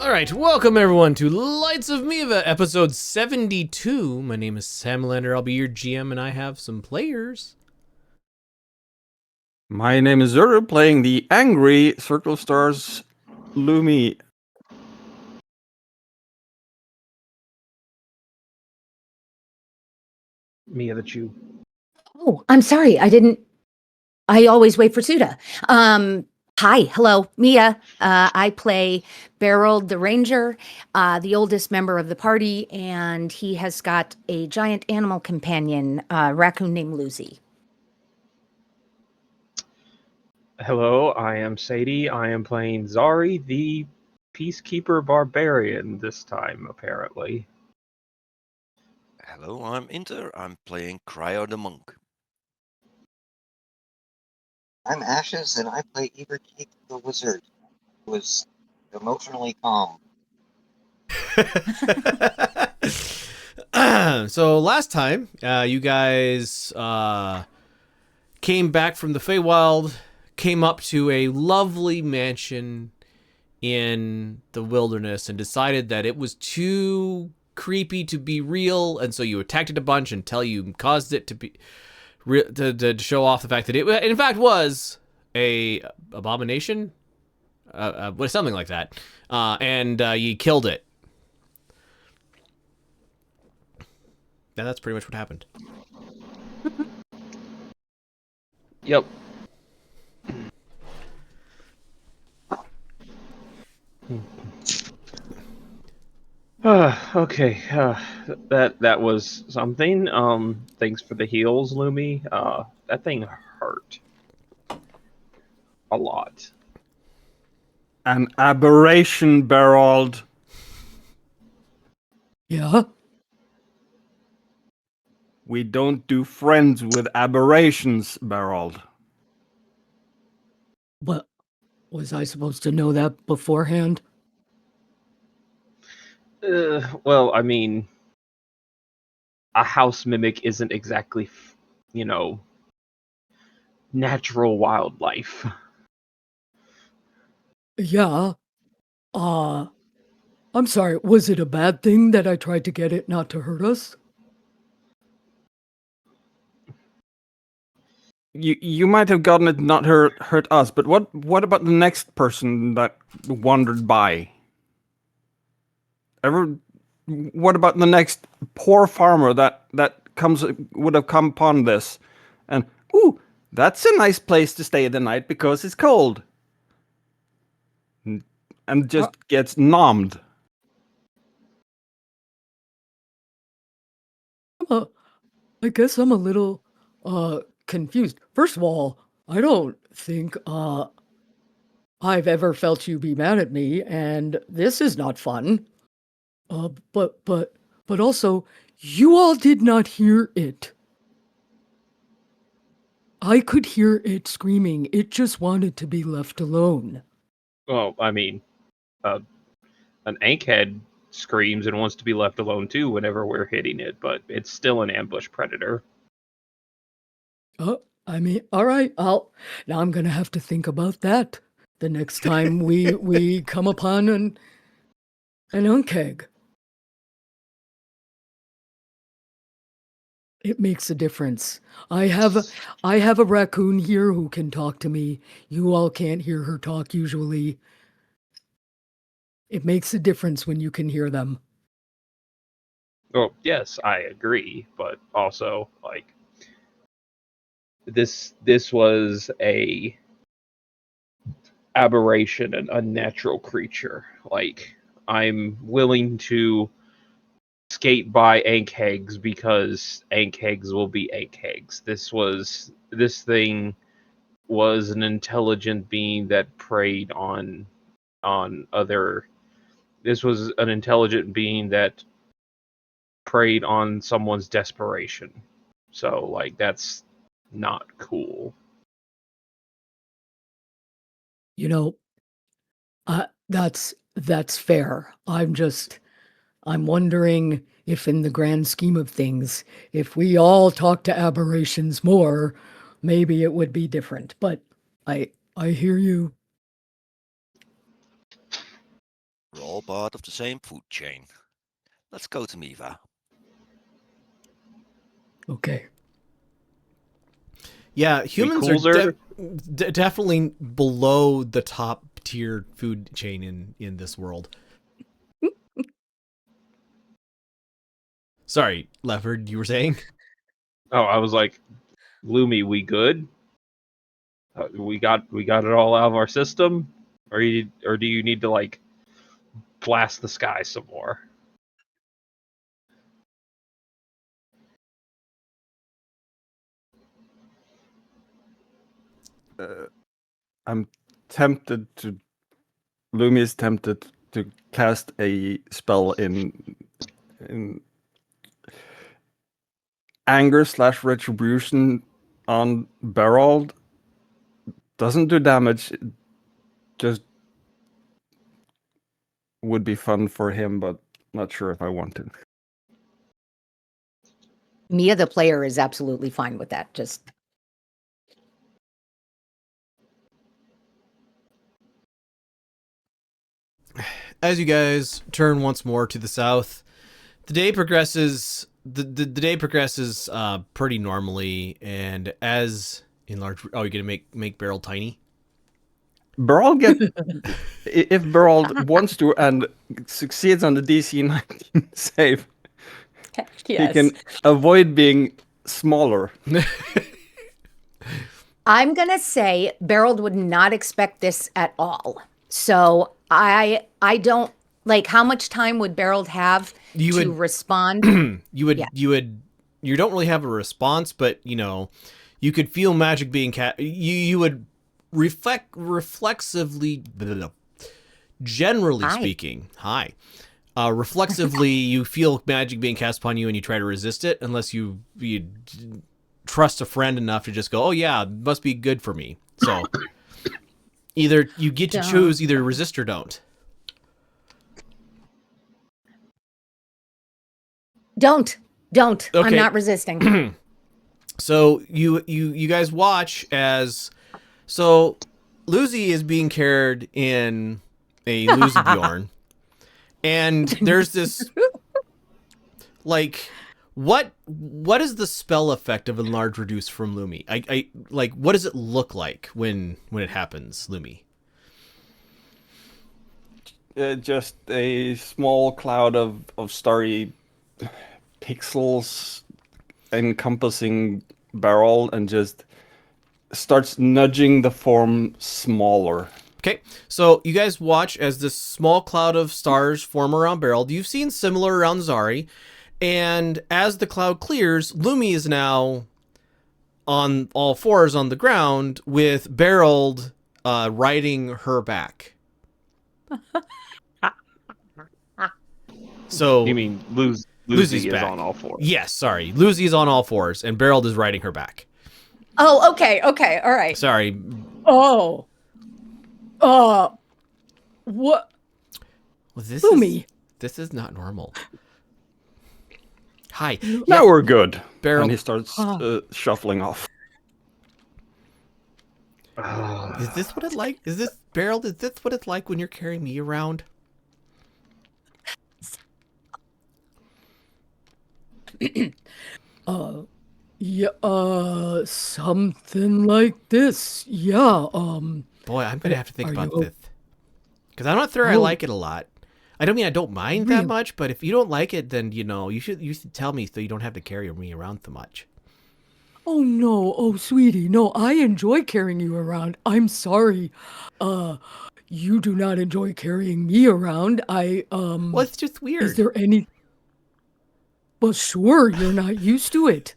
Alright, welcome everyone to Lights of Miiva, episode 72. My name is Sam Lander, I'll be your GM, and I have some players. My name is Zuru, playing the angry Circle Stars Lumi. Mia the Chew. Oh, I'm sorry. I always wait for Suda. Hi, hello, Mia. I play Beraald the Ranger, the oldest member of the party, and he has got a giant animal companion, raccoon named Lucy. Hello, I am Sadie. I am playing Zari, the Peacekeeper Barbarian this time, apparently. Hello, I'm Inter. I'm playing Criior the Monk. I'm Ashes, and I play Evercake the Wizard, who was emotionally calm. So last time, you guys came back from the Feywild, came up to a lovely mansion in the wilderness, and decided that it was too creepy to be real, and so you attacked it a bunch until you caused it to be to show off the fact that it in fact was a abomination, something like that, and you killed it. And that's pretty much what happened. Yep. Okay, that was something. Thanks for the heals, Lumi. That thing hurt a lot. An aberration, Beraald. Yeah? We don't do friends with aberrations, Beraald. But was I supposed to know that beforehand? Well, I mean, a house mimic isn't exactly, natural wildlife. Yeah. I'm sorry, was it a bad thing that I tried to get it not to hurt us? You might have gotten it not hurt us, but what about the next person that wandered by? What about the next poor farmer that would have come upon this, and ooh, that's a nice place to stay the night because it's cold, and just gets nommed. I guess I'm a little confused. First of all, I don't think I've ever felt you be mad at me, and this is not fun. But also, you all did not hear it. I could hear it screaming. It just wanted to be left alone. Well, I mean, an ankhead screams and wants to be left alone too whenever we're hitting it, but it's still an ambush predator. I mean, all right. Now I'm gonna have to think about that the next time we come upon an unkeg. It makes a difference. I have a raccoon here who can talk to me. You all can't hear her talk usually. It makes a difference when you can hear them. Oh, yes, I agree, but also, like, this was a aberration, an unnatural creature. Like, I'm willing to skate by ankhegs because ankhegs will be ankhegs. This thing was an intelligent being that preyed on other. This was an intelligent being that preyed on someone's desperation. So, like, that's not cool. You know, that's fair. I'm wondering if in the grand scheme of things, if we all talk to aberrations more, maybe it would be different. But I hear you. all part of the same food chain. Let's go to Miiva. Okay. Yeah, humans cool, are Zer? definitely below the top tier food chain in this world. Sorry, Leopard, you were saying? Oh, I was like, Lumi, we good? We got it all out of our system, or do you need to like blast the sky some more? I'm tempted to. Lumi is tempted to cast a spell in anger / retribution on Beraald. Doesn't do damage. It just would be fun for him, but not sure if I want to. Mia, the player, is absolutely fine with that. Just As you guys turn once more to the south, the day progresses. The day progresses pretty normally, and as in large. Oh, you're gonna make Beraald tiny. Beraald if Beraald wants to and succeeds on the DC 19 save, he can avoid being smaller. I'm gonna say Beraald would not expect this at all. So I don't like. How much time would Beraald have to respond? You don't really have a response, but you could feel magic being you would reflexively, generally speaking, reflexively you feel magic being cast upon you and you try to resist it unless you trust a friend enough to just go, oh yeah, it must be good for me. So either you get to choose either resist or don't. Don't. Okay. I'm not resisting. So you guys watch as Lucy is being carried in a Lucy Bjorn, and there's this like what is the spell effect of enlarge reduce from Lumi? I like what does it look like when it happens, Lumi? Just a small cloud of starry pixels encompassing Beraald and just starts nudging the form smaller. Okay, so you guys watch as this small cloud of stars form around Beraald. You've seen similar around Zari, and as the cloud clears, Lumi is now on all fours on the ground with Beraald riding her back. So You mean Lucy is on all fours? Yes, sorry. Lucy is on all fours, and Beraald is riding her back. Oh, okay, all right. Sorry. Oh. What? Well, Lumi. This is not normal. Hi. Now we're good. Beraald. And he starts shuffling off. Is this what it like? Is this Beraald? Is this what it's like when you're carrying me around? Yeah, something like this. Yeah, Boy, I'm gonna have to think Are about you- this. Because I'm not sure I like it a lot. I don't mean I don't mind that much, but if you don't like it, then you should tell me so you don't have to carry me around so much. Oh no, oh sweetie, no, I enjoy carrying you around. I'm sorry. You do not enjoy carrying me around. Well, it's just weird. Is there any Well, sure, you're not used to it.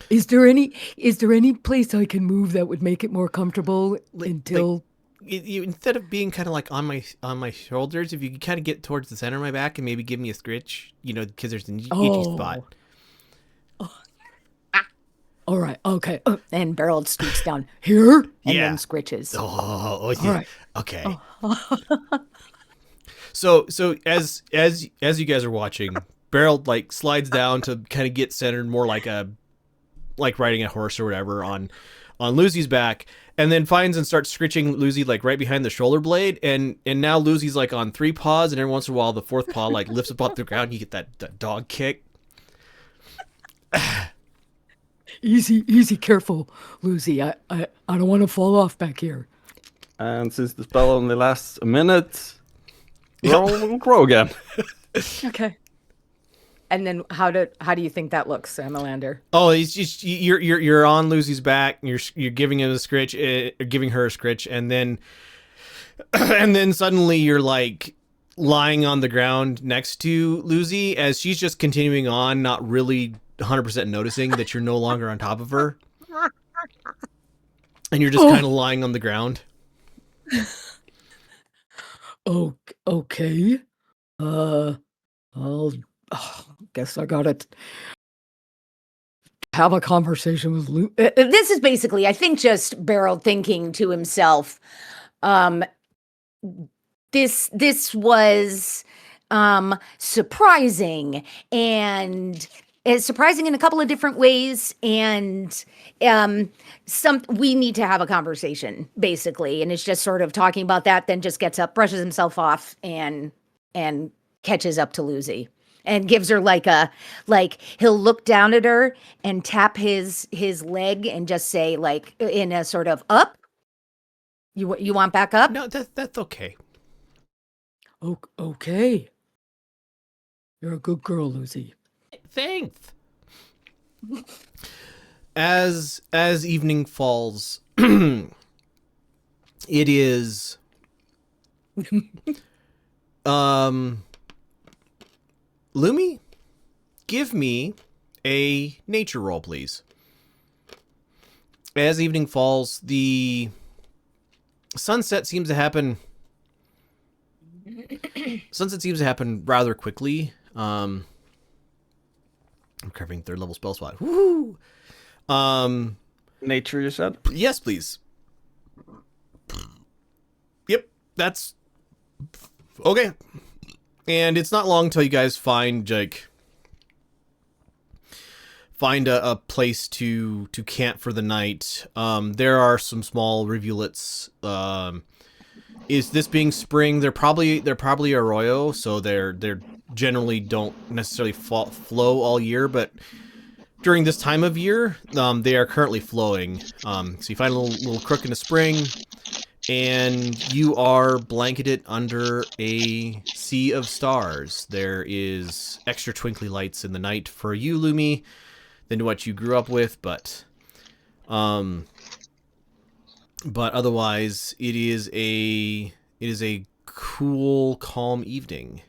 Is there any place I can move that would make it more comfortable until you instead of being kind of like on my shoulders, if you could kind of get towards the center of my back and maybe give me a scritch, because there's an itchy spot. All right, okay. And Beraald scoots down Here? and then scritches. Oh, All right. okay. So as you guys are watching, Beraald like slides down to kind of get centered, more like riding a horse or whatever on Lucy's back, and then finds and starts scritching Lucy like right behind the shoulder blade, and now Lucy's like on 3 paws, and every once in a while the 4th paw like lifts up off the ground, and you get that dog kick. Easy, careful, Lucy. I don't want to fall off back here. And since the spell only lasts a minute, we'll grow again. Okay. And then how do you think that looks, Amalander? Oh, it's just you're on Lucy's back. And you're giving him a scritch, giving her a scritch, and then suddenly you're like lying on the ground next to Lucy as she's just continuing on, not really 100% noticing that you're no longer on top of her, and you're just kind of lying on the ground. Okay. I'll guess I gotta have a conversation with Luke. This is basically, I think, just Beraald thinking to himself, this was surprising, and it's surprising in a couple of different ways, and we need to have a conversation, basically. And it's just sort of talking about that, then just gets up, brushes himself off, and catches up to Lucy. And gives her he'll look down at her and tap his leg and just say, like, in a sort of, up? You want back up? No, that's okay. Okay. You're a good girl, Lucy. Thanks. As evening falls, it is Lumi, give me a nature roll, please. As evening falls, the sunset seems to happen rather quickly. I'm covering 3rd level spell slot. Woo! Nature, you said? Yes, please. Yep, that's okay. And it's not long until you guys find a place to camp for the night. There are some small rivulets. Is this being spring? They're probably arroyo, so they're generally don't necessarily flow all year, but during this time of year, they are currently flowing. So you find a little crook in the spring, and you are blanketed under a sea of stars. There is extra twinkly lights in the night for you, Lumi, than what you grew up with, but otherwise it is a cool, calm evening.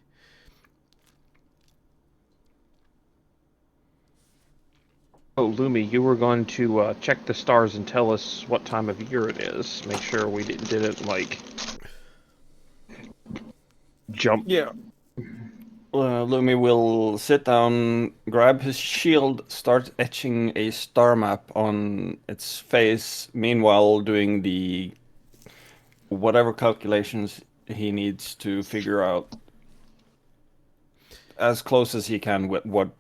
Oh, Lumi, you were going to check the stars and tell us what time of year it is. Make sure we didn't like jump. Yeah. Lumi will sit down, grab his shield, start etching a star map on its face, meanwhile doing the whatever calculations he needs to figure out as close as he can with what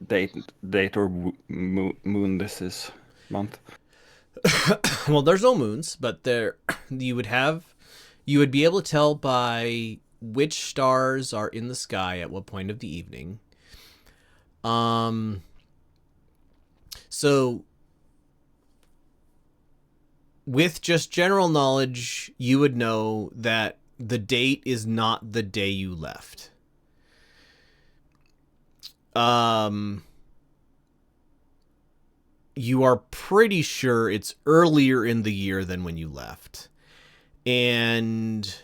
date or moon this is, month. Well, there's no moons, but you would be able to tell by which stars are in the sky at what point of the evening. So with just general knowledge, you would know that the date is not the day you left. You are pretty sure it's earlier in the year than when you left. And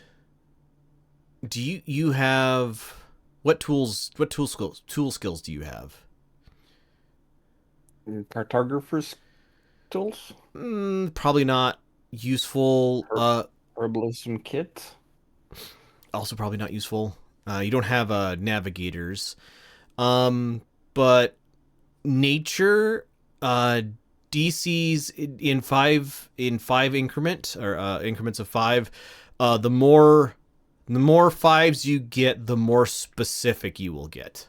do you have what tool skills do you have? Cartographer's tools? Probably not useful. Herbalism kit? Also probably not useful. You don't have navigators. But nature, DCs in five increments of 5. The more 5s you get, the more specific you will get.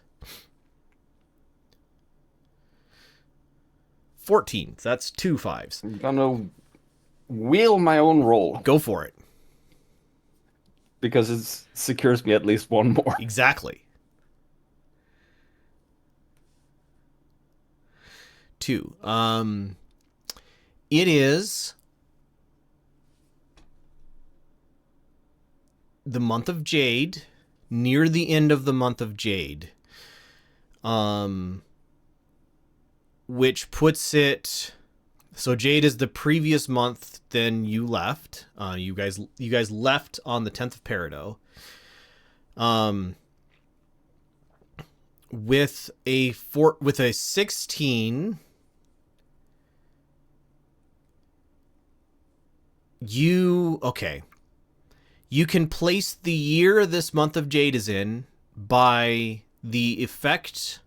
14. So that's 2 5s. I'm gonna wheel my own roll Go for it. because it secures me at least one more. Exactly. 2. It is the month of Jade, near the end of the month of Jade. Which puts it, so Jade is the previous month then you left. You guys left on the 10th of Peridot. With a 16, you can place the year this month of Jade is in by the effect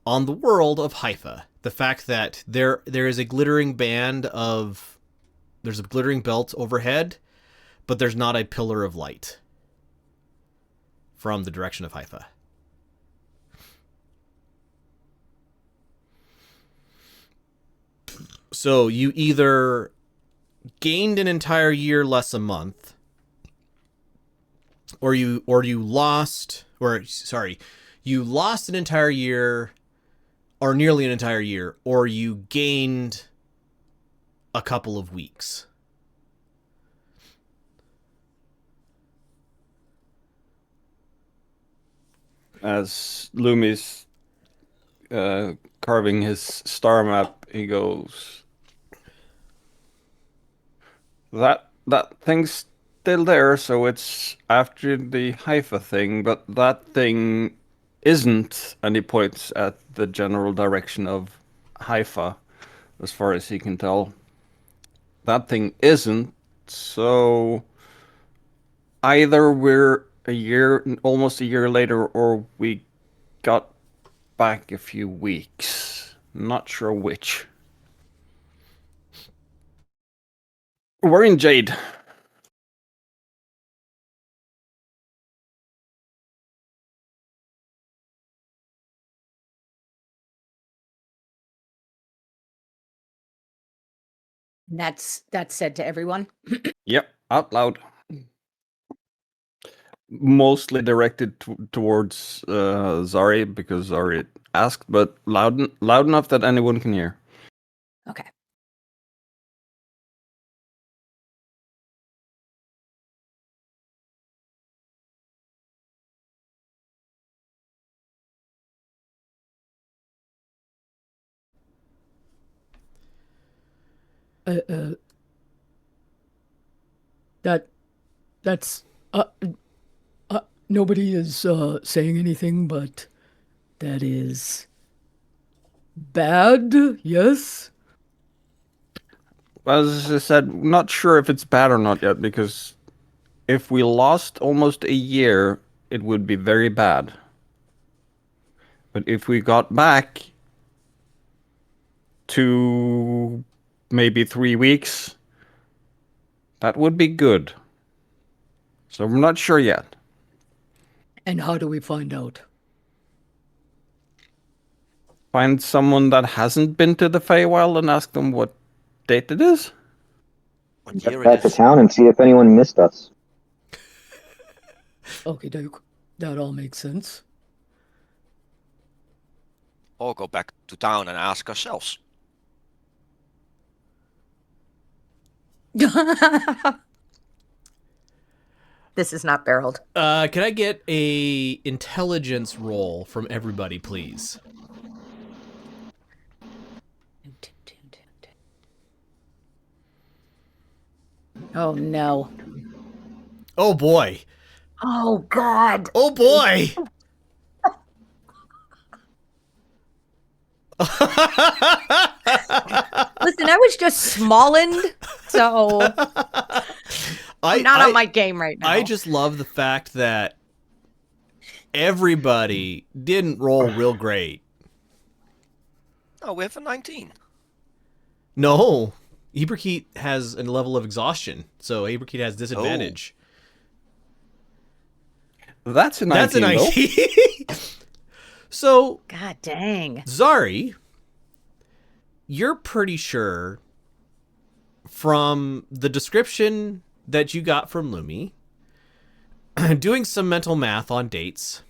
on the world of Haifa. The fact that there is a glittering belt overhead, but there's not a pillar of light from the direction of Haifa. So you either gained an entire year less a month, or you lost an entire year, or nearly an entire year, or you gained a couple of weeks. As Lumi's carving his star map, he goes, that thing's still there, so it's after the Haifa thing, but that thing isn't, and he points at the general direction of Haifa, as far as he can tell. That thing isn't, so either we're almost a year later, or we got back a few weeks. Not sure which. We're in Jade. That's said to everyone. Yep, out loud. Mostly directed towards Zari, because Zari asked, but loud enough that anyone can hear. Okay. That's nobody is saying anything, but that is bad. Yes. As I said, not sure if it's bad or not yet, because if we lost almost a year, it would be very bad. But if we got back to maybe 3 weeks, that would be good. So I'm not sure yet. And how do we find out? Find someone that hasn't been to the Feywild and ask them what date it is? What Get year it back to is? town and see if anyone missed us. Okay, that all makes sense. Or go back to town and ask ourselves. This is not Beraald. Can I get a intelligence roll from everybody, please? Oh no. Oh boy. Oh God. Oh boy. Listen, I was just smallened, so I'm not on my game right now. I just love the fact that everybody didn't roll real great. Oh, we have a 19. No, Ibrahkeet has a level of exhaustion, so Ibrahkeet has disadvantage. That's a 19. That's a 19. So, God dang. Zari, you're pretty sure from the description that you got from Lumi, doing some mental math on dates,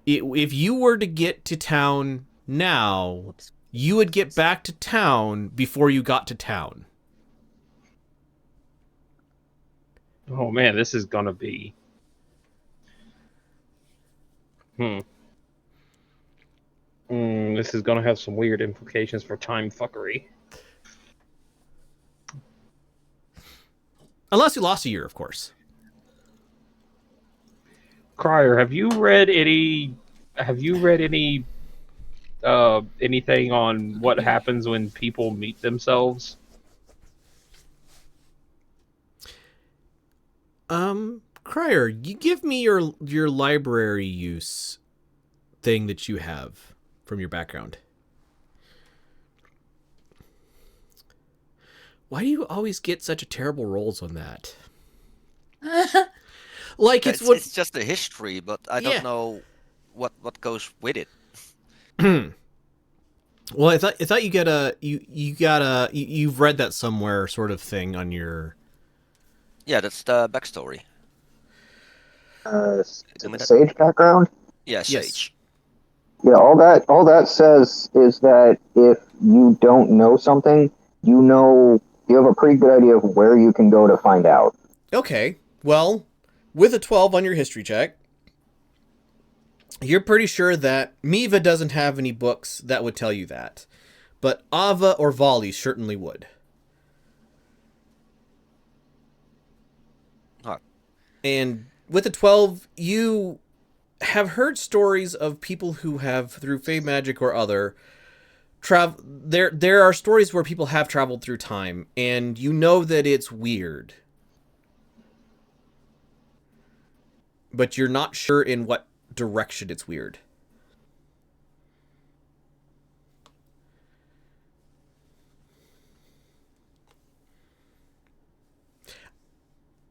if you were to get to town now, you would get back to town before you got to town. Oh man, this is gonna be. This is gonna have some weird implications for time fuckery. Unless you lost a year, of course. Criior, have you read any? Anything on what happens when people meet themselves? Criior, you give me your library use thing that you have from your background. Why do you always get such a terrible rolls on that? Like It's just a history, but I don't know what goes with it. Well, I thought you've read that somewhere sort of thing on your. Yeah, that's the backstory. Sage background? Yeah, Yes. Sage. Yeah, all that says is that if you don't know something, you have a pretty good idea of where you can go to find out. Okay, well, with a 12 on your history check, you're pretty sure that Miiva doesn't have any books that would tell you that, but Aavaa or Volley certainly would. Huh. And with a 12, you have heard stories of people who have, through Fey magic or other, there are stories where people have traveled through time, and you know that it's weird. But you're not sure in what direction it's weird.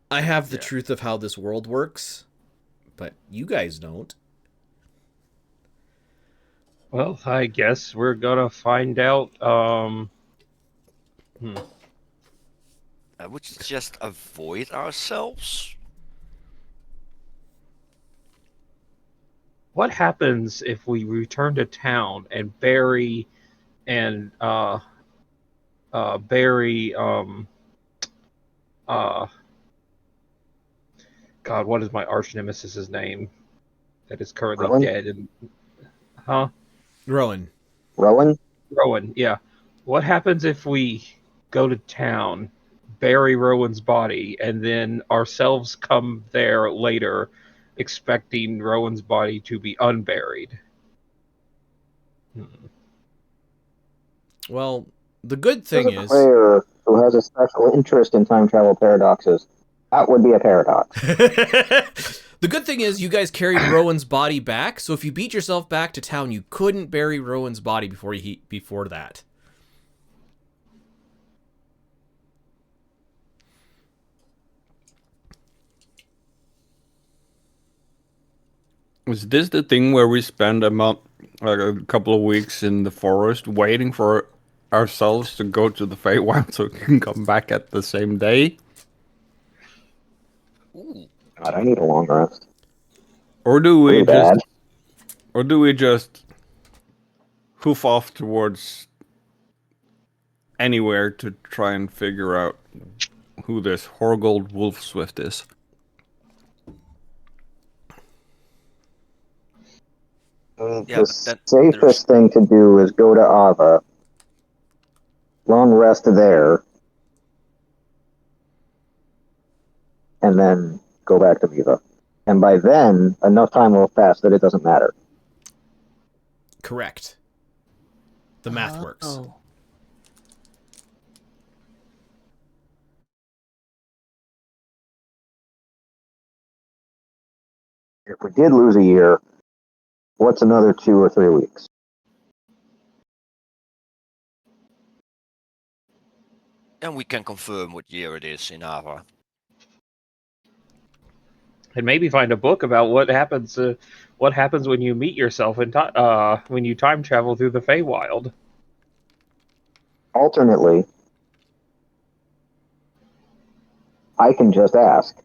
I have the truth of how this world works, but you guys don't. Well, I guess we're gonna find out. I would just avoid ourselves. What happens if we return to town and bury God, what is my arch nemesis' name? That is currently Rowan? dead. And Rowan. Rowan? Rowan, yeah. What happens if we go to town, bury Rowan's body, and then ourselves come there later, expecting Rowan's body to be unburied? Well, the good thing There's a is... player who has a special interest in time travel paradoxes. That would be a paradox. The good thing is you guys carried Rowan's body back, so if you beat yourself back to town, you couldn't bury Rowan's body before that. Is this the thing where we spend a couple of weeks in the forest waiting for ourselves to go to the Feywild so we can come back at the same day? Ooh. God, I need a long rest. Or do we Pretty just hoof off towards anywhere to try and figure out who this Horgold Wolfswift is? The safest thing to do is go to Aavaa, long rest there, and then go back to Miiva. And by then, enough time will pass that it doesn't matter. Correct. The math works. Oh. If we did lose a year, what's another 2 or 3 weeks? And we can confirm what year it is in Aavaa. And maybe find a book about what happens when you meet yourself in when you time travel through the Feywild. Alternately, I can just ask.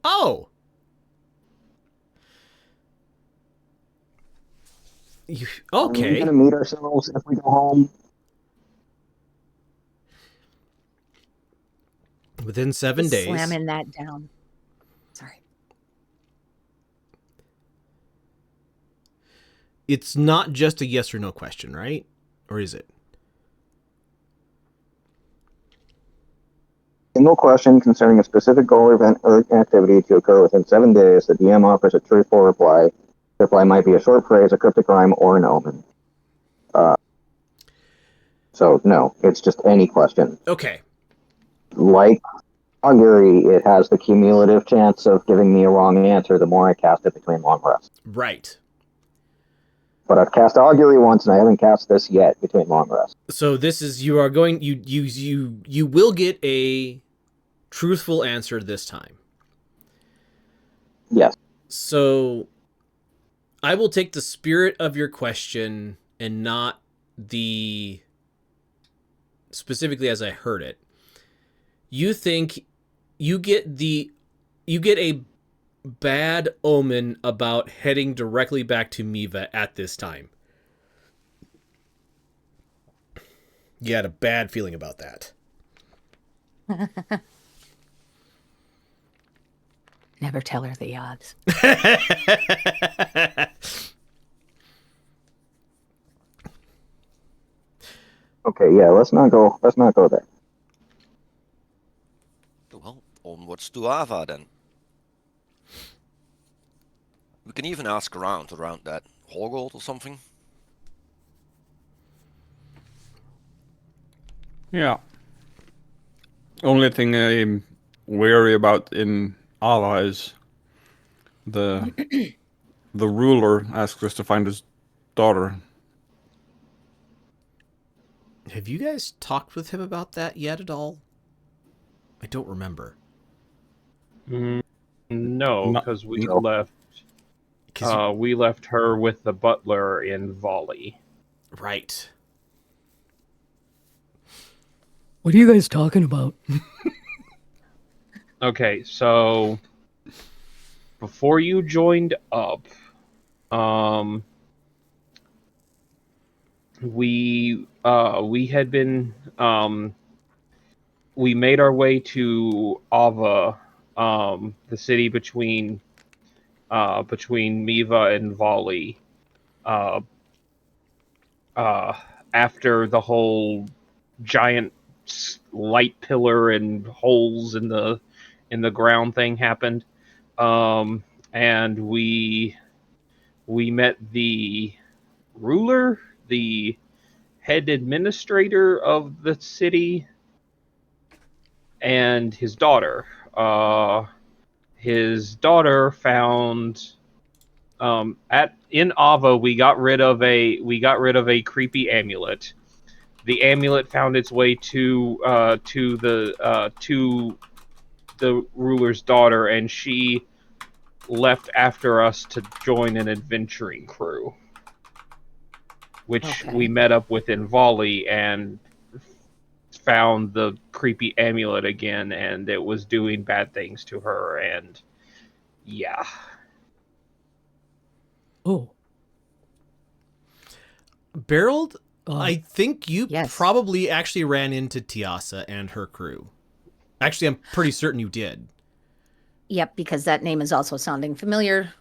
Oh. Are we Okay. gonna meet ourselves if we go home? Within 7 days. Slamming that down. Sorry. It's not just a yes or no question, right? Or is it? Single question concerning a specific goal or event or activity to occur within 7 days. The DM offers a truthful reply. The reply might be a short phrase, a cryptic rhyme, or an omen. So no, it's just any question. Okay. Like augury, it has the cumulative chance of giving me a wrong answer the more I cast it between long rests. Right. But I've cast augury once and I haven't cast this yet between long rests. So this is you will get a truthful answer this time. Yes. So I will take the spirit of your question and not the specifically as I heard it. You think you get a bad omen about heading directly back to Miiva at this time. You had a bad feeling about that. Never tell her the odds. Okay, yeah, let's not go there. Well, onwards to Aavaa then. We can even ask around that Horgold or something. Yeah. Only thing I'm wary about in Aavaa is the ruler asks us to find his daughter. Have you guys talked with him about that yet at all? I don't remember. No, because we left. We left her with the butler in Volley. Right. What are you guys talking about? Okay, so before you joined up, we had been we made our way to Aavaa, the city between Miiva and Volley, after the whole giant light pillar and holes in the ground thing happened, and we met the ruler, the head administrator of the city, and his daughter. His daughter found in Aavaa we got rid of a creepy amulet. The amulet found its way to the ruler's daughter, and she left after us to join an adventuring crew, which we met up with in Volley and found the creepy amulet again, and it was doing bad things to her, and yeah. Oh. Beraald, I think you probably actually ran into Tiasa and her crew. Actually, I'm pretty certain you did. Yep, because that name is also sounding familiar.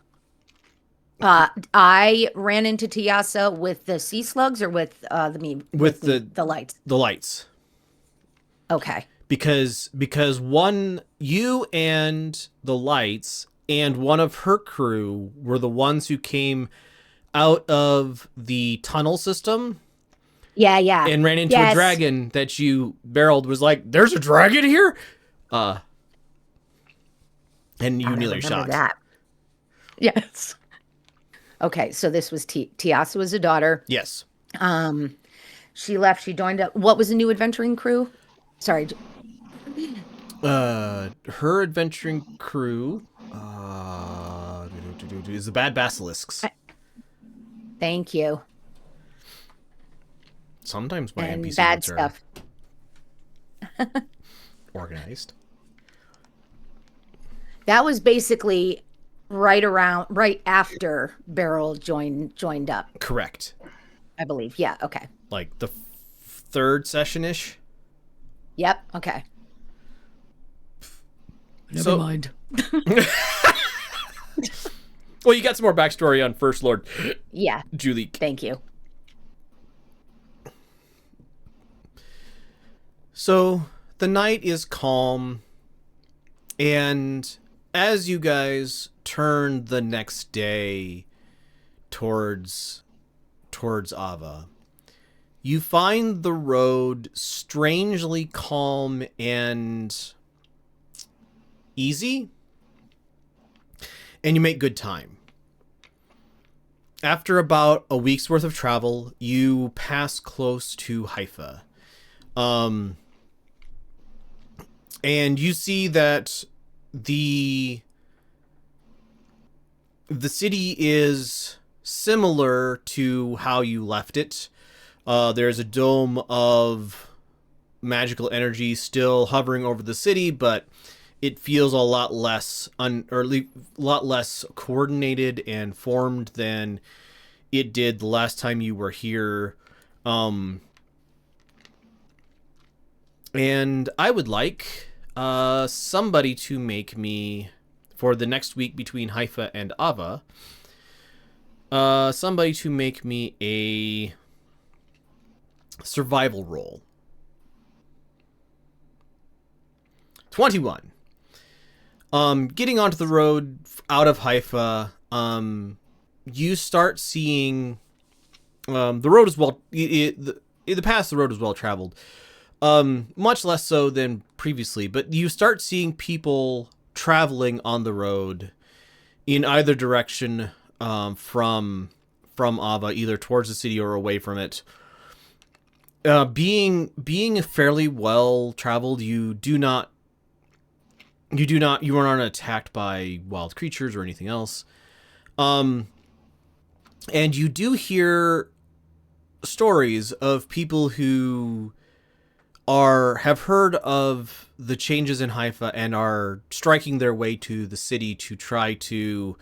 I ran into Tiasa with the sea slugs or with the lights. The lights. Okay. Because one, you and the lights and one of her crew were the ones who came out of the tunnel system. Yeah. And ran into a dragon that Beraald was like, "There's a dragon here?" And you nearly shocked. That. Yes. Okay, so this was Tiasa was a daughter. Yes. She left. She joined up. What was the new adventuring crew? Sorry. Her adventuring crew is the Bad Basilisks. Thank you. Sometimes my and NPC bad notes stuff. Organized. That was basically right after Beraald joined up. Correct. I believe. Yeah. Okay. Like the third session-ish. Yep. Okay. Never mind. Well, you got some more backstory on First Lord. Yeah. Julik. Thank you. So the night is calm, and as you guys turn the next day towards Aavaa, you find the road strangely calm and easy, and you make good time. After about a week's worth of travel, you pass close to Haifa. And you see that the city is similar to how you left it. There's a dome of magical energy still hovering over the city, but it feels a lot less coordinated and formed than it did the last time you were here. And I would like somebody to make me, for the next week between Haifa and Aavaa, somebody to make me a survival roll. 21. Getting onto the road out of Haifa, you start seeing the road is well. In the past, the road is well traveled. Much less so than previously, but you start seeing people traveling on the road in either direction from Aavaa, either towards the city or away from it. Being fairly well traveled, you aren't attacked by wild creatures or anything else. And you do hear stories of people who have heard of the changes in Haifa and are striking their way to the city to try to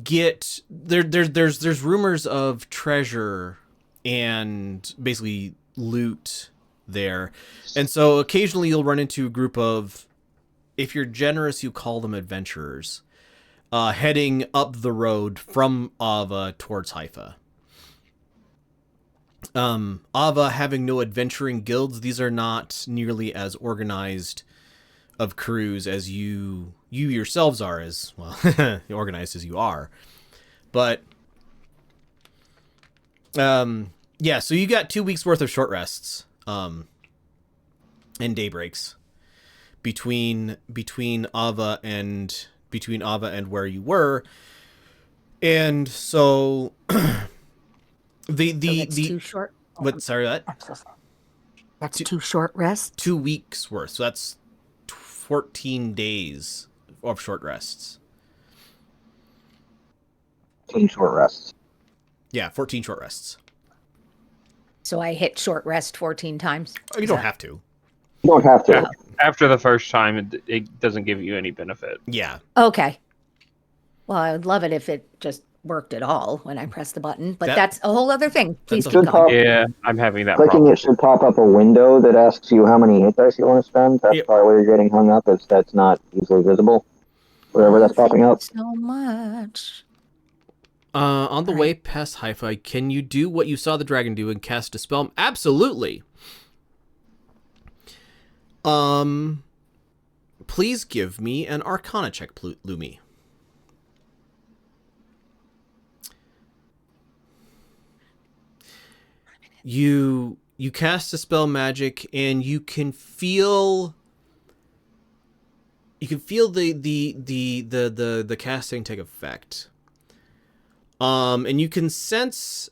get there's rumors of treasure and basically loot there. And so occasionally you'll run into a group of, if you're generous, you call them adventurers, heading up the road from Aavaa towards Haifa. Aavaa having no adventuring guilds, these are not nearly as organized of crews as you yourselves are, as well organized as you are. But yeah, so you got 2 weeks worth of short rests and day breaks between Aavaa and where you were. And so That's too short. What? Sorry, what? I'm so sorry. That's 2 short rests. 2 weeks worth. So that's 14 days of short rests. 14 short rests. Yeah, 14 short rests. So I hit short rest 14 times. Oh, you don't have to. You don't have to. After the first time, it doesn't give you any benefit. Yeah. Okay. Well, I would love it if it just worked at all when I press the button, but that's a whole other thing. Please keep going. Yeah, I'm having that Clicking problem. it should pop up a window that asks you how many hit dice you want to spend. That's probably where you're getting hung up, is that's not easily visible. Wherever that's popping up. So much. On the way past Hi-Fi, can you do what you saw the dragon do and cast a spell? Absolutely. Please give me an Arcana check, Lumi. You cast a spell magic, and you can feel the casting take effect. And you can sense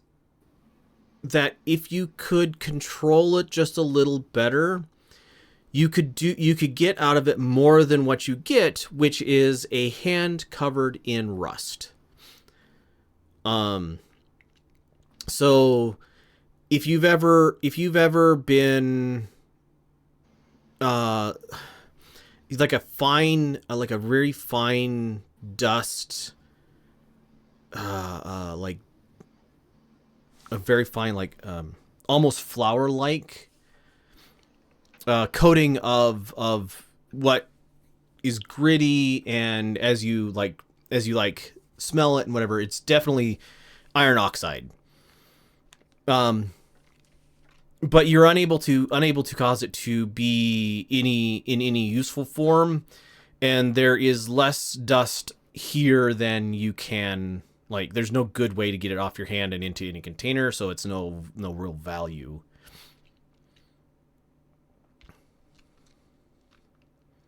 that if you could control it just a little better, you could get out of it more than what you get, which is a hand covered in rust. So if you've ever been like a very fine dust, like a very fine, like almost flour like coating of what is gritty, and as you smell it and whatever, it's definitely iron oxide. But you're unable to cause it to be in any useful form, and there is less dust here than you can, like, there's no good way to get it off your hand and into any container, so it's no real value.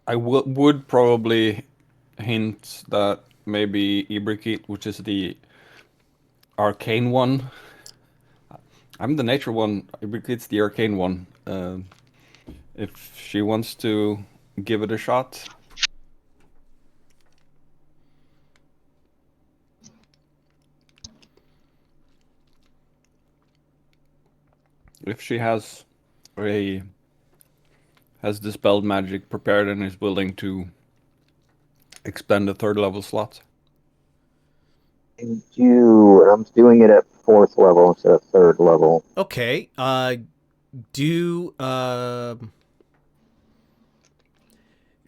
I would probably hint that maybe Ibrikit, which is the arcane one. I'm the nature one. Ibrikit's the arcane one. If she wants to give it a shot. If she has dispelled magic prepared and is willing to expend a 3rd level slot. I'm doing it at 4th level instead of 3rd level. Okay.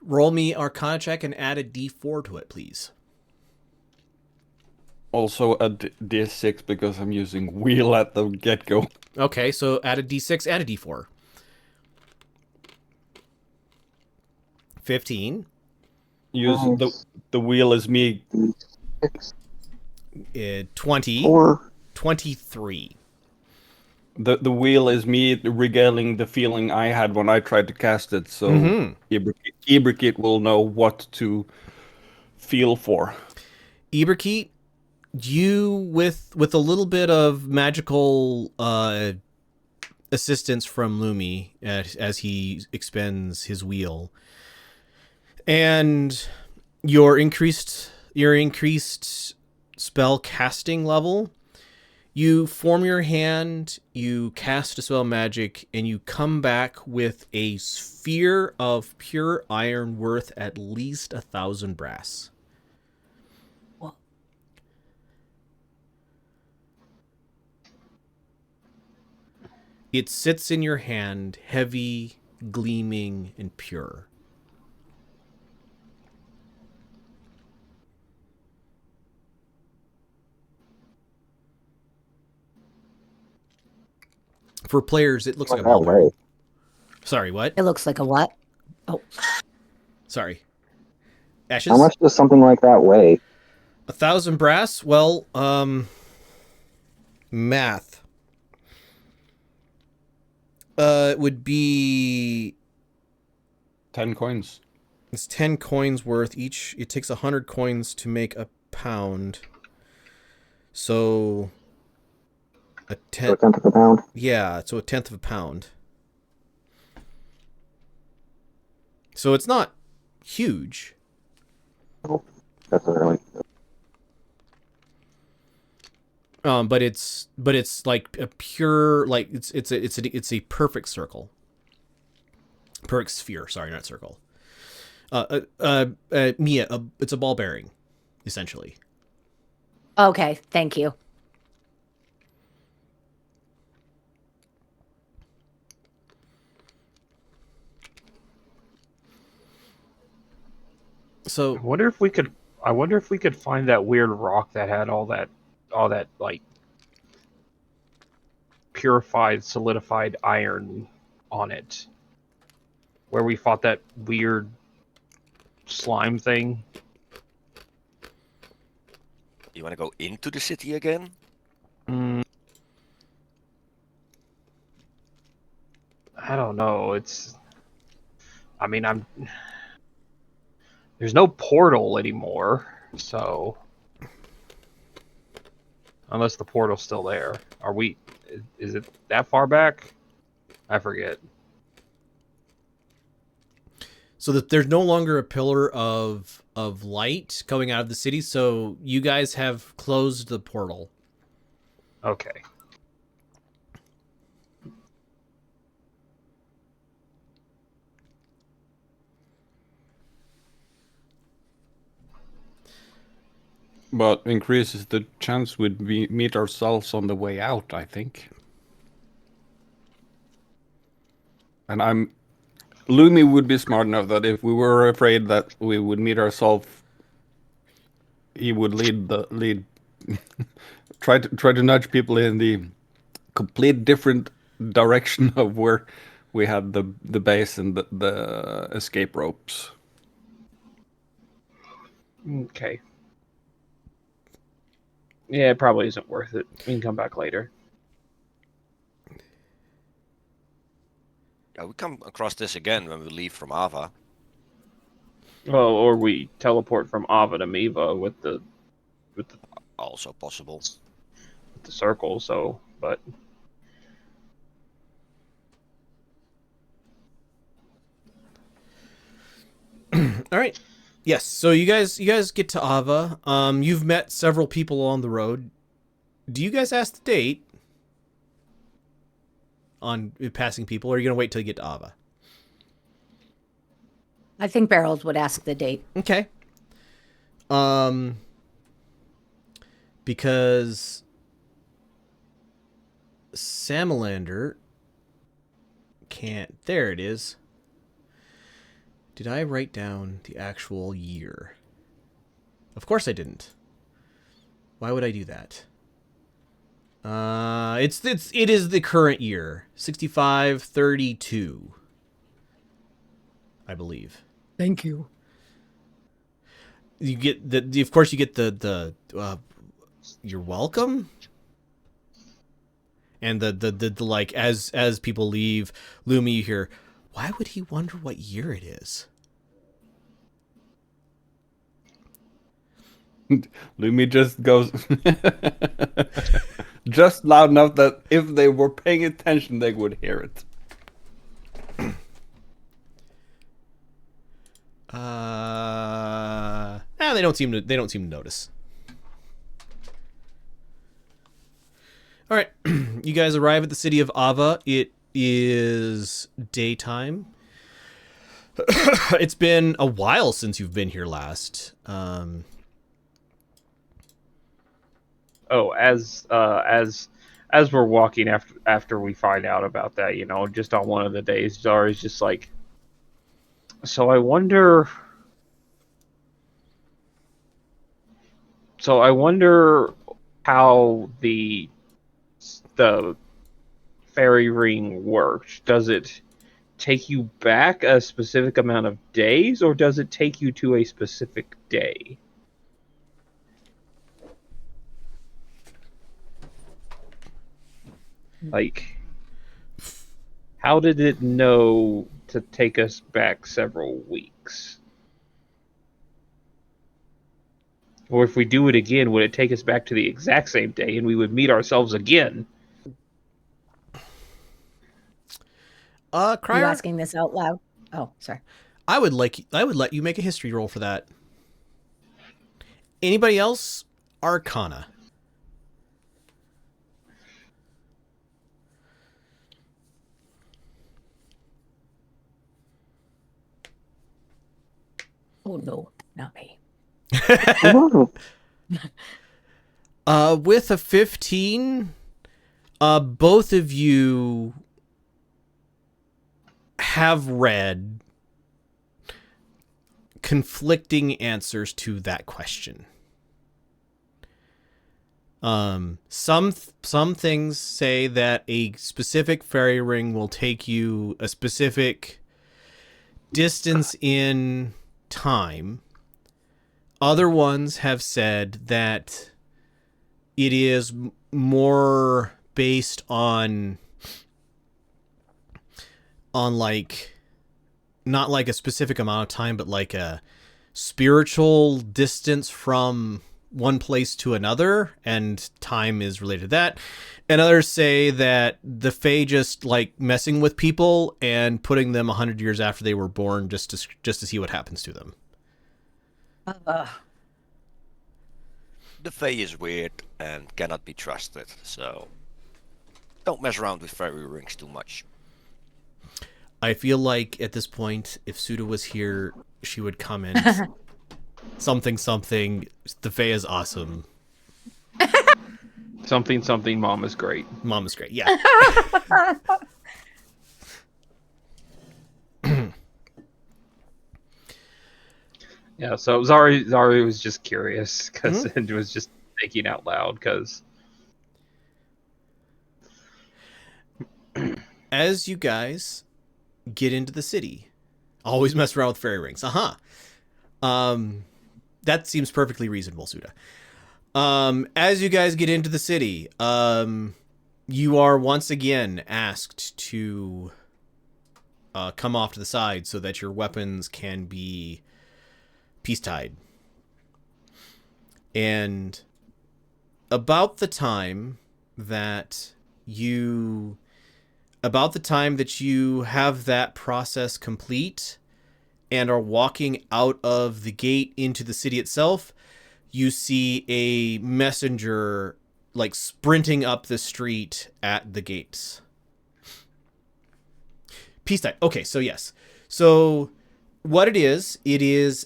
Roll me Arcana check and add a D4 to it, please. Also a D6 because I'm using wheel at the get-go. Okay, so add a D6 and a D4. 15. Use the wheel as me. 20. 4. 23. The wheel is me regaling the feeling I had when I tried to cast it, so Ibrikit will know what to feel for. Ibrikit, you with a little bit of magical assistance from Lumi as he expends his wheel, and your increased spell casting level, you form your hand, you cast a spell magic, and you come back with a sphere of pure iron worth at least 1,000 brass. What? It sits in your hand, heavy, gleaming, and pure. For players, it looks like a ball bearing. Sorry, what? It looks like a what? Oh. Sorry. Ashes? How much does something like that weigh? 1,000 brass? Well, math. It would be 10 coins. It's 10 coins worth each. It takes 100 coins to make a pound. So a tenth of a pound? Yeah, so a tenth of a pound. So it's not huge. Oh, that's really. But it's like a pure, like it's a perfect circle. Perfect sphere, sorry, not circle. Mia, it's a ball bearing, essentially. Okay, thank you. So I wonder if we could find that weird rock that had all that like purified, solidified iron on it, where we fought that weird slime thing. You want to go into the city again? I don't know. There's no portal anymore, so unless the portal's still there. Is it that far back? I forget. So that there's no longer a pillar of light coming out of the city, so you guys have closed the portal. Okay. But increases the chance we'd meet ourselves on the way out, I think. And Lumi would be smart enough that if we were afraid that we would meet ourselves, he would lead try to nudge people in the complete different direction of where we had the base and the escape ropes. Okay. Yeah, it probably isn't worth it. We can come back later. Yeah, we come across this again when we leave from Aavaa. Well, or we teleport from Aavaa to Miiva with the Also possible. circle. So, but All right. Yes. So you guys get to Aavaa. You've met several people on the road. Do you guys ask the date on passing people, or are you gonna wait till you get to Aavaa? I think Beraald would ask the date. Okay. Because Samalander can't. There it is. Did I write down the actual year? Of course I didn't. Why would I do that? It is the current year, 6532, I believe. Thank you. You get of course you get the you're welcome. And the like as people leave, Lumi, you hear, why would he wonder what year it is? Lumi just goes just loud enough that if they were paying attention, they would hear it. They don't seem to notice. All right, you guys arrive at the city of Aavaa. It is daytime. It's been a while since you've been here last. As we're walking after we find out about that, just on one of the days, Zara's just like, so I wonder how the fairy ring worked. Does it take you back a specific amount of days, or does it take you to a specific day? Like, how did it know to take us back several weeks? Or if we do it again, would it take us back to the exact same day and we would meet ourselves again? Are Criior, you asking this out loud? Oh, sorry. I would let you make a history roll for that. Anybody else? Arcana. Oh no, not me. With a 15, both of you have read conflicting answers to that question. Some things say that a specific fairy ring will take you a specific distance in time. Other ones have said that it is more based on like, not like a specific amount of time, but like a spiritual distance from one place to another, and time is related to that. And others say that the Fae just like messing with people and putting them 100 years after they were born just to see what happens to them. The Fae is weird and cannot be trusted, so don't mess around with fairy rings too much. I feel like at this point, if Suda was here, she would comment. something something. The Fae is awesome. Something something. Mom is great. Mom is great. Yeah. Yeah. So Zari was just curious because it was just thinking out loud because. As you guys get into the city, always mess around with fairy rings. That seems perfectly reasonable, Suda. As you guys get into the city, you are once again asked to come off to the side so that your weapons can be peace-tied. And about the time that you have that process complete and are walking out of the gate into the city itself, you see a messenger like sprinting up the street at the gates. Peace time. Okay, so yes. So what it is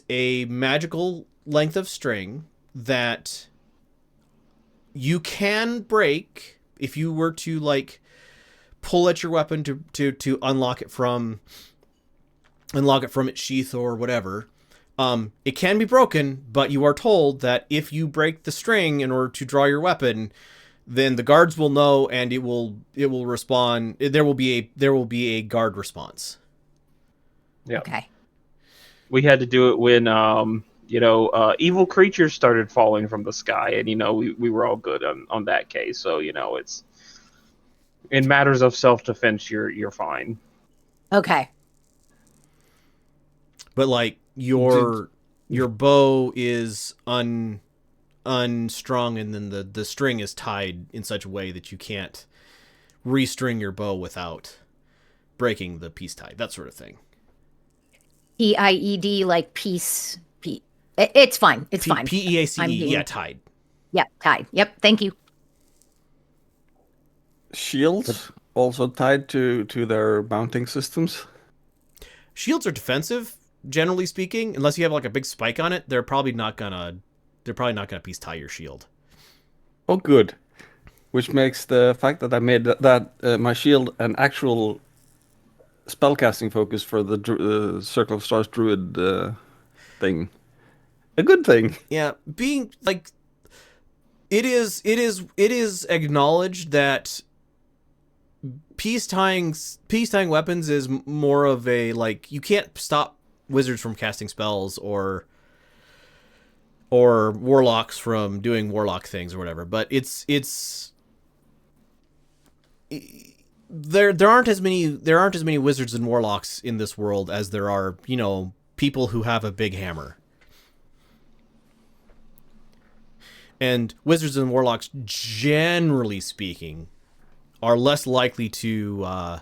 a magical length of string that you can break if you were to like pull at your weapon to unlock it from its sheath or whatever. It can be broken, but you are told that if you break the string in order to draw your weapon, then the guards will know and it will respond. There will be a guard response. Yeah. Okay. We had to do it when evil creatures started falling from the sky, and we were all good on that case. So it's in matters of self-defense, you're fine. Okay. But like your bow is unstrung, and then the string is tied in such a way that you can't restring your bow without breaking the peace tie, that sort of thing. PIED, like peace. It's fine. It's fine. PEACE. Yeah, tied. Yeah, tied. Yep. Thank you. Shields also tied to their mounting systems. Shields are defensive, generally speaking, unless you have like a big spike on it. They're probably not gonna peace tie your shield. Oh, good. Which makes the fact that I made my shield an actual spellcasting focus for the Circle of Stars Druid thing a good thing. Yeah, being like, it is acknowledged that peace tying weapons is more of a, like, you can't stop wizards from casting spells or warlocks from doing warlock things or whatever, but there aren't as many wizards and warlocks in this world as there are, people who have a big hammer. And wizards and warlocks, generally speaking, are less likely to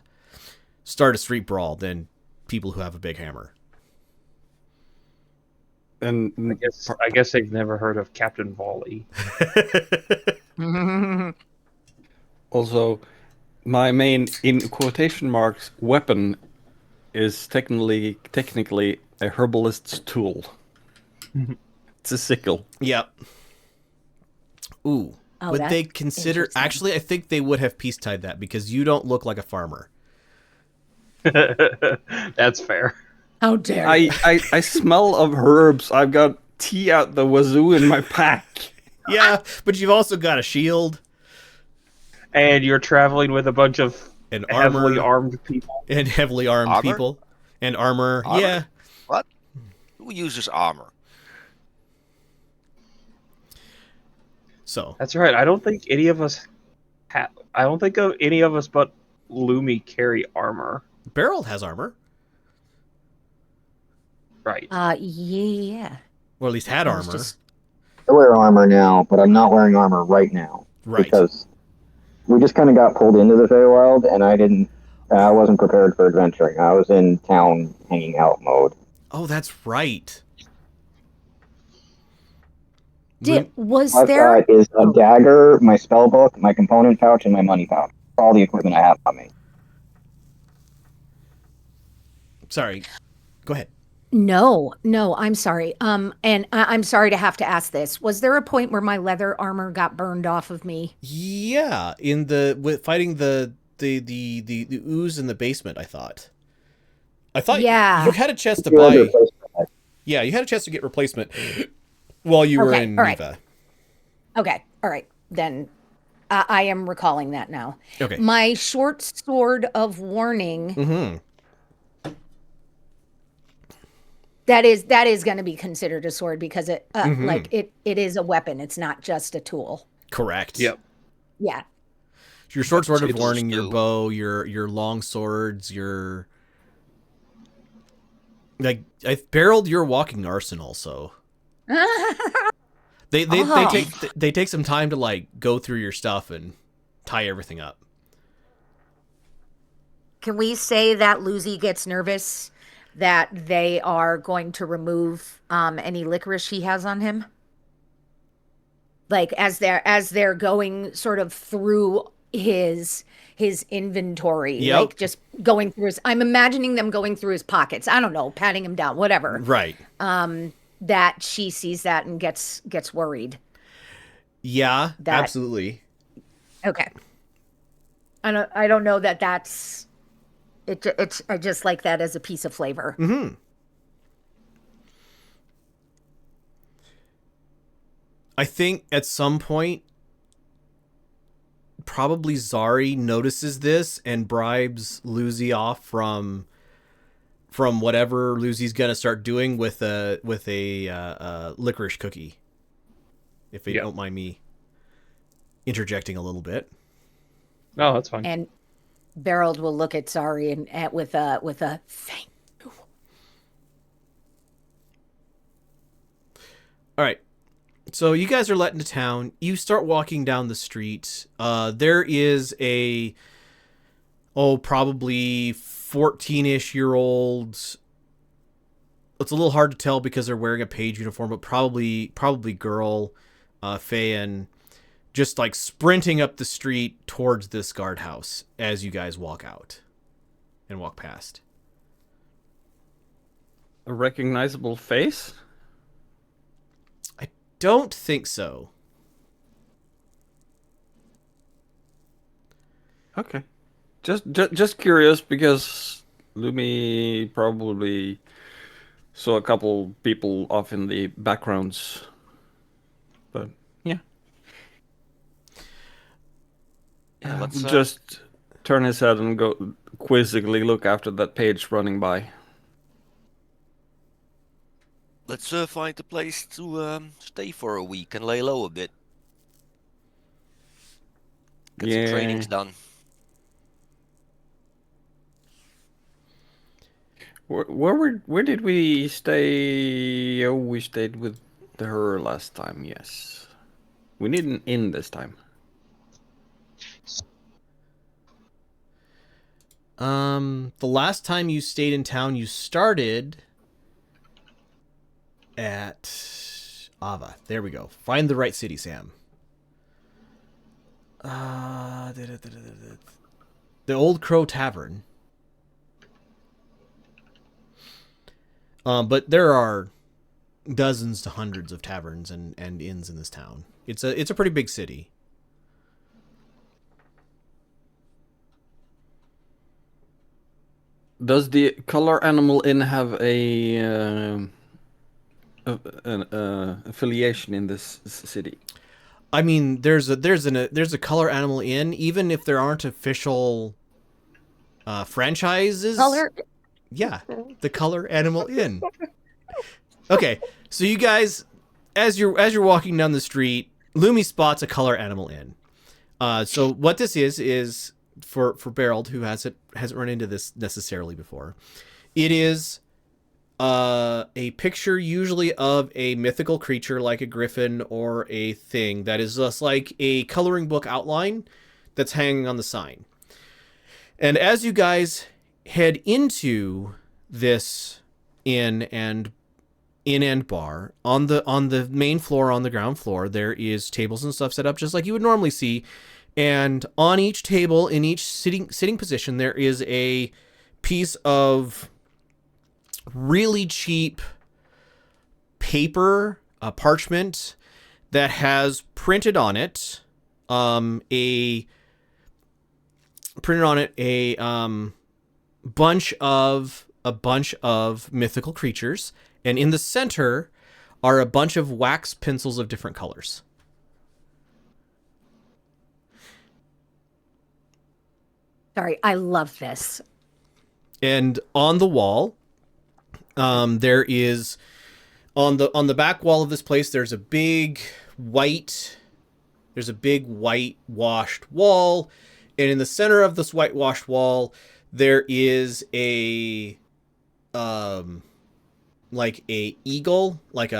start a street brawl than people who have a big hammer. And I guess they've never heard of Captain Volley. Also, my main, in quotation marks, weapon is technically a herbalist's tool. It's a sickle. Yep. Ooh. Oh, would they consider... Actually, I think they would have peace-tied that because you don't look like a farmer. That's fair. How dare you? I smell of herbs. I've got tea out the wazoo in my pack. Yeah, but you've also got a shield. And you're traveling with a bunch of heavily armed people. And heavily armed people. And armor. Yeah. What? Who uses armor? So that's right. I don't think any of us but Lumi carry armor. Beraald has armor. Right. Yeah. Or at least had armor. I wear armor now, but I'm not wearing armor right now. Right. Because we just kind of got pulled into the Feywild, and I wasn't prepared for adventuring. I was in town hanging out mode. Oh, that's right. I've got is a dagger, my spell book, my component pouch, and my money pouch. All the equipment I have on me. Sorry. Go ahead. No, no, I'm sorry. And I'm sorry to have to ask this. Was there a point where my leather armor got burned off of me? Yeah, with fighting the ooze in the basement. I thought you Yeah. had a chance to You had to buy. replace that. Yeah, you had a chance to get replacement while you were Okay, in all right. Miiva. Okay, all right. Then I am recalling that now. Okay. My short sword of warning. Mm-hmm. That is going to be considered a sword because it Mhm. it is a weapon. It's not just a tool. Correct. Yep. Yeah. Your short sword of Tables warning, your too. bow, your long swords, your Beraald your walking arsenal. So they Oh. they take some time to like go through your stuff and tie everything up. Can we say that Lucy gets nervous that they are going to remove any licorice he has on him? Like as they're going sort of through his inventory, Yep. like just going through his, I'm imagining them going through his pockets. I don't know, patting him down, whatever. Right. That she sees that and gets worried. Yeah. That- Absolutely. Okay. I don't know that that's it's I just like that as a piece of flavor. Mm-hmm. I think at some point, probably Zari notices this and bribes Lucy off from whatever Lucy's gonna start doing with a licorice cookie. If you don't mind me interjecting a little bit. No, that's fine. And Beraald will look at Zari and with a thank you. All right. So you guys are let into town. You start walking down the street. There is probably 14-ish year old. It's a little hard to tell because they're wearing a page uniform, but probably girl, Fayan, just like sprinting up the street towards this guardhouse as you guys walk out and walk past. A recognizable face? Don't think so. Okay. Just curious because Lumi probably saw a couple people off in the backgrounds. But yeah. Let's Just turn his head and go quizzically look after that page running by. let's find a place to stay for a week and lay low a bit. Get some trainings done. Where did we stay? Oh, we stayed with her last time. Yes, we need an inn this time. The last time you stayed in town, you started at Aavaa. There we go. Find the right city, Sam. The Old Crow Tavern. But there are dozens to hundreds of taverns and inns in this town. It's a pretty big city. Does the Color Animal Inn have an affiliation in this city? I mean, there's a Color Animal Inn, even if there aren't official franchises. Color. Yeah, the Color Animal Inn. Okay, so you guys, as you're walking down the street, Lumi spots a Color Animal Inn. So what this is for Beraald, who hasn't run into this necessarily before, it is a picture usually of a mythical creature like a griffin or a thing that is just like a coloring book outline that's hanging on the sign. And as you guys head into this inn and bar, on the main floor, on the ground floor, there is tables and stuff set up just like you would normally see. And on each table, in each sitting position, there is a piece of really cheap paper, parchment that has printed on it a bunch of mythical creatures, and in the center are a bunch of wax pencils of different colors. Sorry, I love this. And on the wall, there is on the back wall of this place. There's a big whitewashed wall, and in the center of this whitewashed wall, there is a like a eagle, but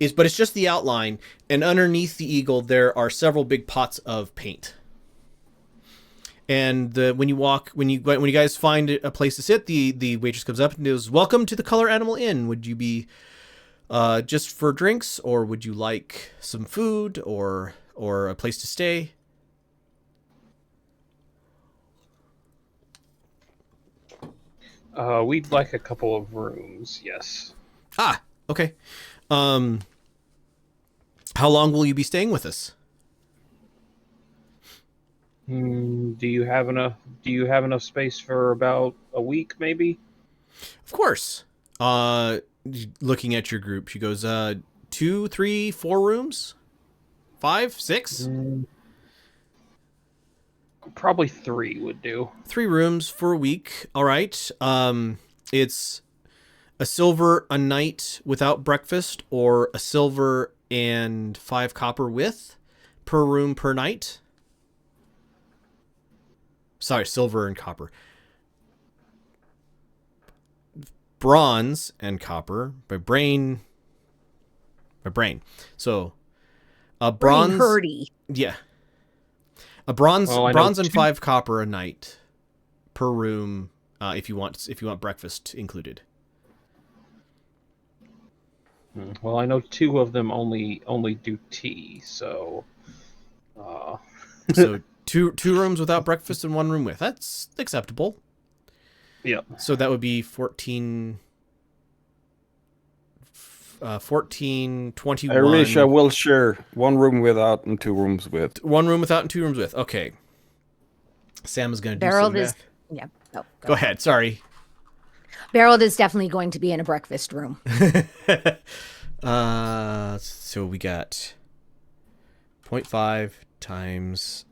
it's just the outline, and underneath the eagle there are several big pots of paint. And when you guys find a place to sit, the waitress comes up and goes, "Welcome to the Color Animal Inn. Would you be just for drinks, or would you like some food or a place to stay?" We'd like a couple of rooms, yes. Ah, okay. How long will you be staying with us? Do you have enough space for about a week, maybe? Of course. Looking at your group, she goes, 2, 3, 4 rooms? 5, 6? Probably 3 would do. 3 rooms for a week. All right. It's a silver a night without breakfast, or a silver and 5 copper with per room per night. Sorry, silver and copper. Bronze and copper by brain. So a bronze. Hurdy. Yeah. A bronze Well, and 5 copper a night per room, if you want breakfast included. Well, I know 2 of them only do tea, so So two rooms without breakfast and 1 room with. That's acceptable. yeah. So that would be 14, 21. Riisha will share 1 room without and 2 rooms with. 1 room without and 2 rooms with. Okay. Sam is going to do some Beraald is math. yeah. Oh, Go ahead. Sorry. Beraald is definitely going to be in a breakfast room. So we got 0.5 times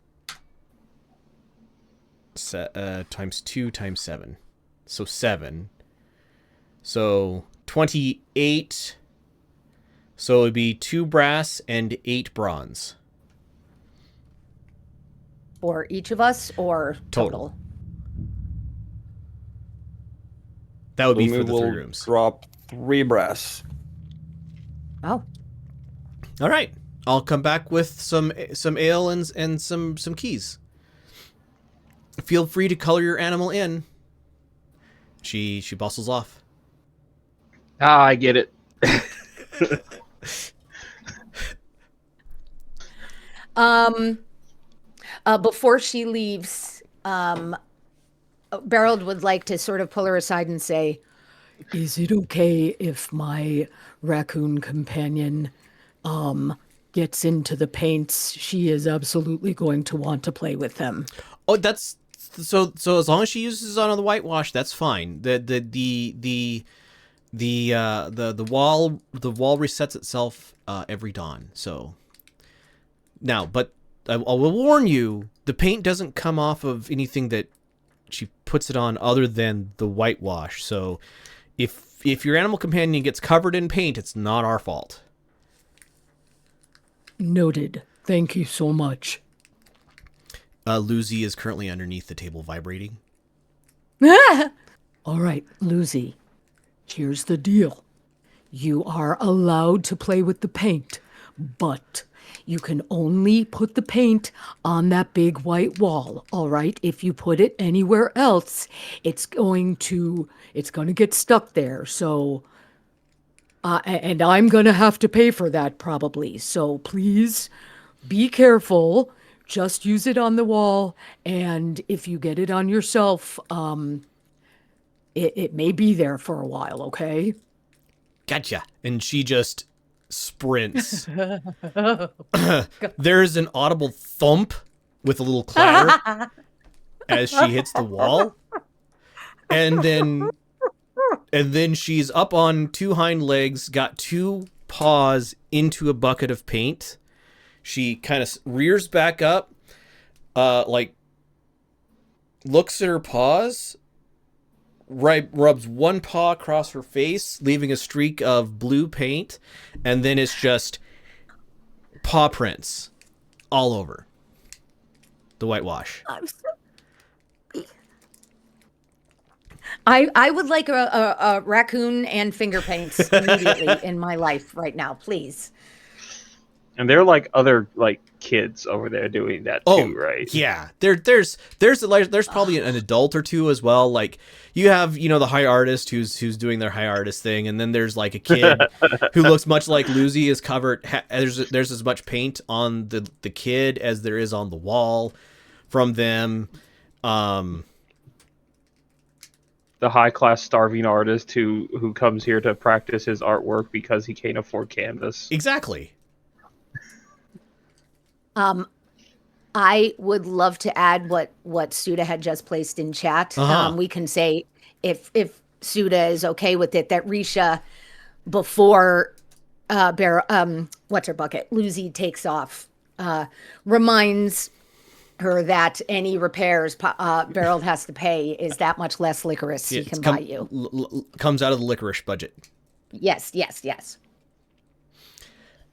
2 times 7. So 7. So 28. So it would be 2 brass and 8 bronze. For each of us, or Total. That would be for the 3 rooms. Drop 3 brass. Oh. All right. I'll come back with some ale and some keys. Feel free to color your animal in. She bustles off. Ah, I get it. Before she leaves, Beraald would like to sort of pull her aside and say, Is it okay if my raccoon companion gets into the paints? She is absolutely going to want to play with them. Oh, that's so as long as she uses it on the whitewash, that's fine. The wall resets itself every dawn. So now, but I will warn you, the paint doesn't come off of anything that she puts it on other than the whitewash. So if your animal companion gets covered in paint, it's not our fault. Noted. Thank you so much. Lucy is currently underneath the table vibrating. All right, Lucy, here's the deal. You are allowed to play with the paint, but you can only put the paint on that big white wall, all right? If you put it anywhere else, it's going to get stuck there. So, and I'm going to have to pay for that probably. So please be careful. Just use it on the wall, and if you get it on yourself, it may be there for a while, okay? Gotcha. And she just sprints. There's an audible thump with a little clatter as she hits the wall. And then she's up on 2 hind legs, got 2 paws into a bucket of paint. She kind of rears back up, like looks at her paws, rubs 1 paw across her face, leaving a streak of blue paint, and then it's just paw prints all over the whitewash. I would like a raccoon and finger paints immediately in my life right now, please. And they're like other like kids over there doing that too, right? Yeah. There's probably an adult or two as well. Like you have, the high artist who's doing their high artist thing, and then there's like a kid who looks much like Lucy is covered. There's as much paint on the kid as there is on the wall from them. The high class starving artist who comes here to practice his artwork because he can't afford canvas. Exactly. I would love to add what Suda had just placed in chat. We can say if Suda is okay with it, that Riisha, before what's her bucket, Lucy takes off, reminds her that any repairs Beraald has to pay is that much less licorice he can buy you. Comes out of the licorice budget. Yes.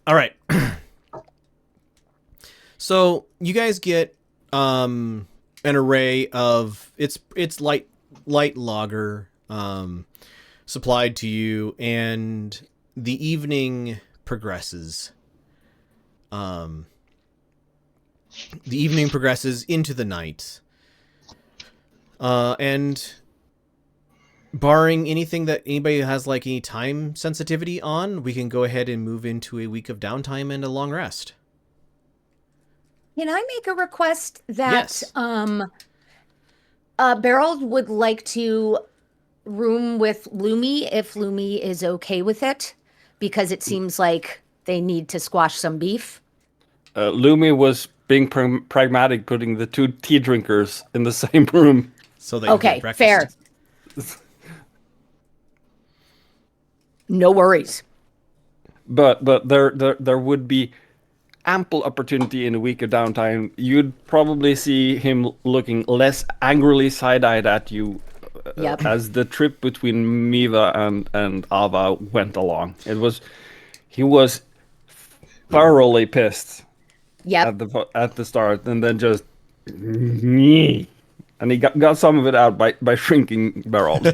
All right. So you guys get an array of it's light lager supplied to you, and the evening progresses. The evening progresses into the night, and barring anything that anybody has like any time sensitivity on, we can go ahead and move into a week of downtime and a long rest. Can I make a request that Yes. Beraald would like to room with Lumi if Lumi is okay with it, because it seems like they need to squash some beef. Lumi was being pragmatic, putting the 2 tea drinkers in the same room. So they can Okay, get breakfast. fair. No worries. But there would be ample opportunity in a week of downtime. You'd probably see him looking less angrily side-eyed at you as the trip between Miiva and Aavaa went along. He was thoroughly pissed at the start, and then just and he got some of it out by shrinking Beraald.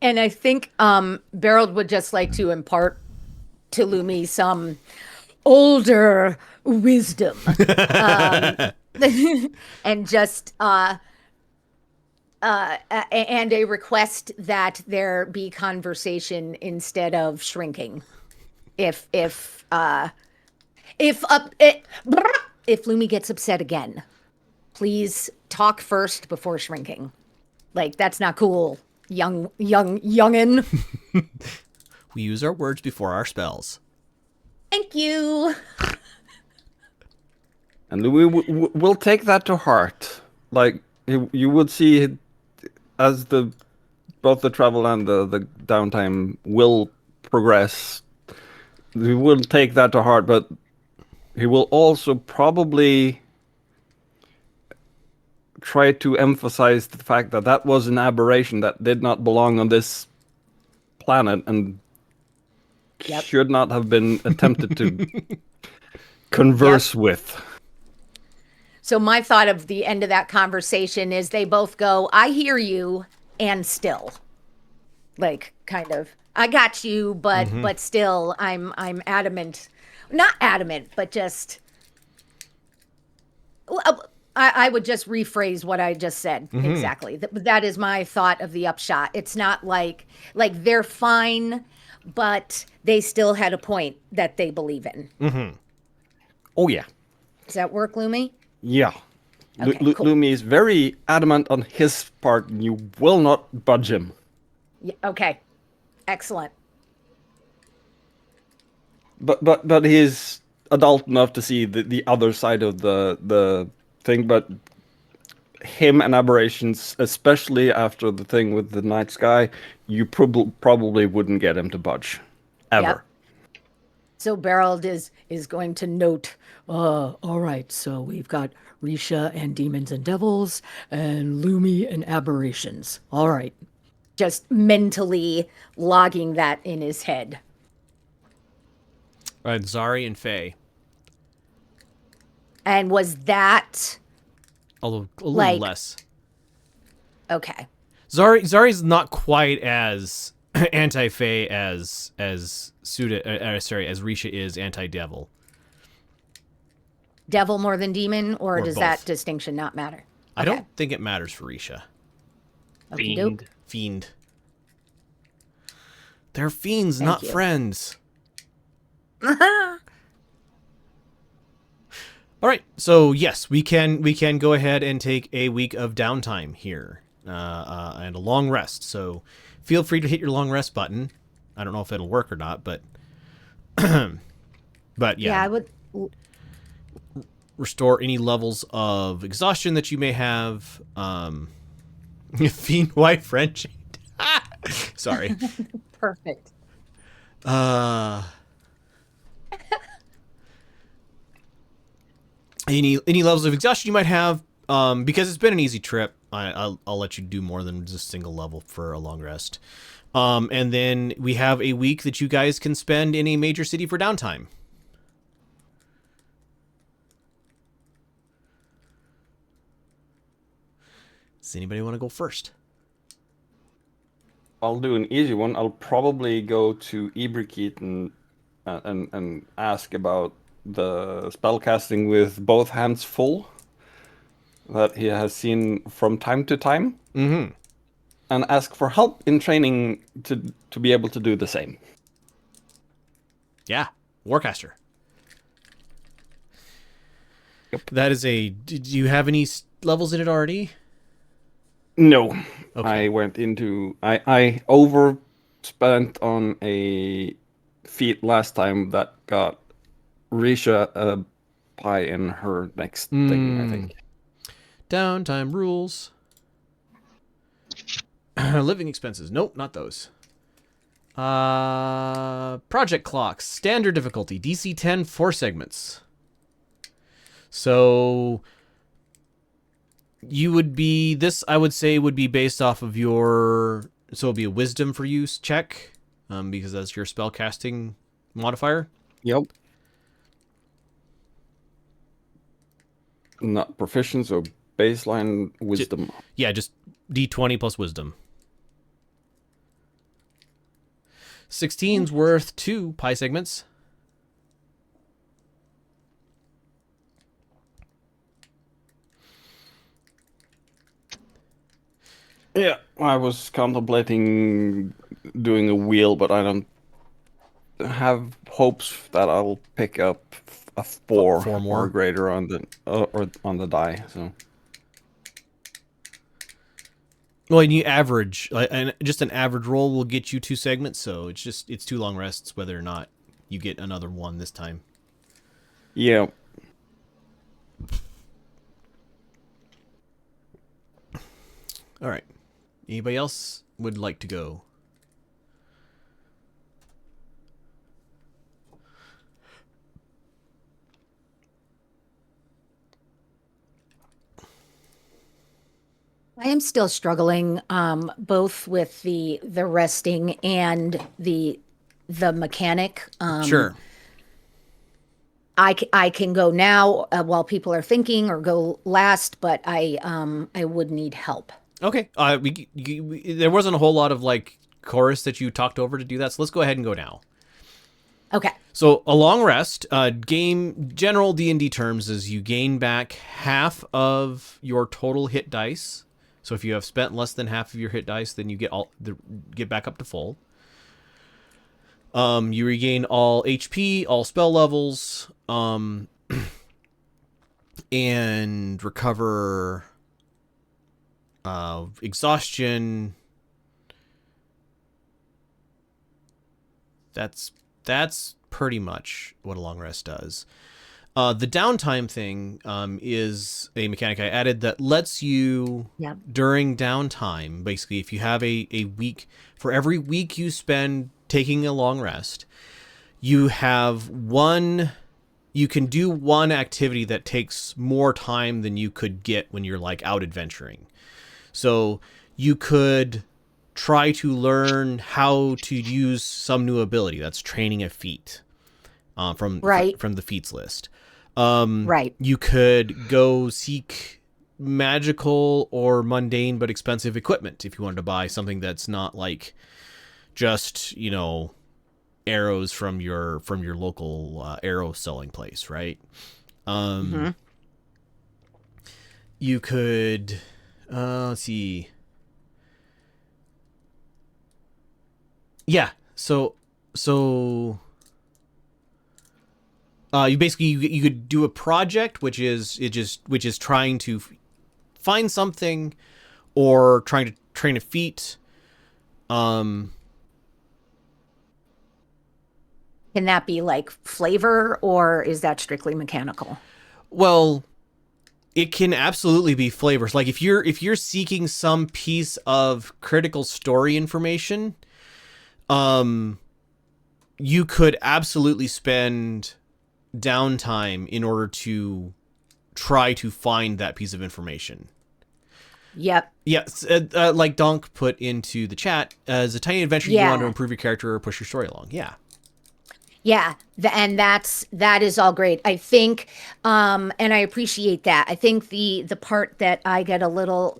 And I think Beraald would just like to impart to Lumi some older wisdom, and just and a request that there be conversation instead of shrinking. If Lumi gets upset again, please talk first before shrinking. Like, that's not cool, youngin. We use our words before our spells. Thank you. And we'll take that to heart. Like, you would see as both the travel and the downtime will progress. We will take that to heart, but he will also probably try to emphasize the fact that was an aberration that did not belong on this planet and should not have been attempted to converse with. So my thought of the end of that conversation is they both go, I hear you, and still. Like, kind of, I got you, but still, I'm adamant. Not adamant, but just... I would just rephrase what I just said. Exactly. That is my thought of the upshot. It's not like they're fine, but they still had a point that they believe in. Oh, yeah. Does that work, Lumi? Yeah. Okay, cool. Lumi is very adamant on his part, and you will not budge him. Yeah, okay. Excellent. But he's adult enough to see the other side of the thing. But him and aberrations, especially after the thing with the night sky, you probably wouldn't get him to budge, ever. Yep. So Beraald is going to note, all right, so we've got Riisha and demons and devils, and Lumi and aberrations. All right. just mentally logging that in his head. All right, Zari and Faye. And was that A little like, less. Okay. Zari's not quite as anti-Fae as Suda, sorry, as Riisha is anti-devil. Devil more than demon, or does both. that distinction not matter? I Okay. don't think it matters for Riisha. Okey-doke. Fiend. They're fiends, Thank not you. friends. All right, so yes, we can go ahead and take a week of downtime here, and a long rest. So feel free to hit your long rest button. I don't know if it'll work or not, but but Yeah, I would. restore any levels of exhaustion that you may have. Fiend white French. Sorry. Perfect. Any levels of exhaustion you might have, because it's been an easy trip. I'll let you do more than just a single level for a long rest. And then we have a week that you guys can spend in a major city for downtime. Does anybody want to go first? I'll do an easy one. I'll probably go to Ibrikit and ask about the spellcasting with both hands full that he has seen from time to time. Mm-hmm. And ask for help in training to be able to do the same. Yeah, Warcaster. Yep. That is a... Did you have any levels in it already? No. Okay. I went into... I overspent on a feat last time that got Riisha a pie in her next thing, I think. Downtime rules. Living expenses. Nope, not those. Project clocks. Standard difficulty. DC 10, 4 segments. So you would be... This, I would say, would be based off of your... So it'll be a wisdom for use check, because that's your spellcasting modifier. Yep. Not proficient, so baseline wisdom. Yeah, just D20 plus wisdom. 16's worth 2 pie segments. Yeah, I was contemplating doing a wheel, but I don't have hopes that I'll pick up a 4 Four more? or greater on the or on the die. So Well, and you average, and just an average roll will get you 2 segments, so it's 2 long rests whether or not you get another one this time. yeah, All right. Anybody else would like to go? I am still struggling, both with the resting and the mechanic. Sure. I can go now while people are thinking, or go last, but I would need help. Okay. There wasn't a whole lot of like chorus that you talked over to do that, so let's go ahead and go now. Okay. So a long rest, game general D&D terms is you gain back half of your total hit dice. So if you have spent less than half of your hit dice, then you get back up to full. You regain all HP, all spell levels, and and recover exhaustion. That's pretty much what a long rest does. The downtime thing is a mechanic I added that lets you, during downtime, basically, if you have a week, for every week you spend taking a long rest, you can do one activity that takes more time than you could get when you're like out adventuring. So you could try to learn how to use some new ability. That's training a feat from the feats list. You could go seek magical or mundane but expensive equipment if you wanted to buy something that's not like just, arrows from your local arrow selling place, right? You could let's see. Yeah, so you basically you could do a project which is trying to find something or trying to train a feat. Can that be like flavor, or is that strictly mechanical? Well, it can absolutely be flavors. Like if you're seeking some piece of critical story information, you could absolutely spend downtime in order to try to find that piece of information. Yep. Yes, like Donk put into the chat, as a tiny adventure you go on to improve your character or push your story along. Yeah. Yeah, and that is all great. I think, and I appreciate that. I think the part that I get a little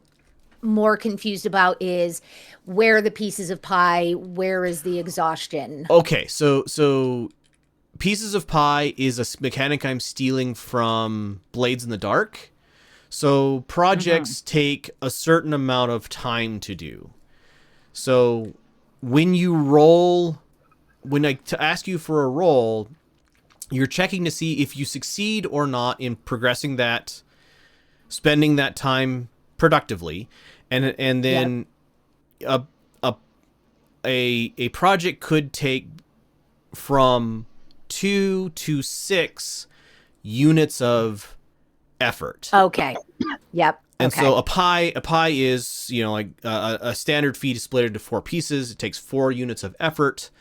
more confused about is where are the pieces of pie, where is the exhaustion? Okay, so pieces of pie is a mechanic I'm stealing from Blades in the Dark. So projects take a certain amount of time to do. So when you roll, to ask you for a roll, you're checking to see if you succeed or not in progressing that, spending that time productively, and then a project could take from 2 to 6 units of effort. Okay. Yep. And so a pie is, like a standard feat is split into 4 pieces. It takes 4 units of effort.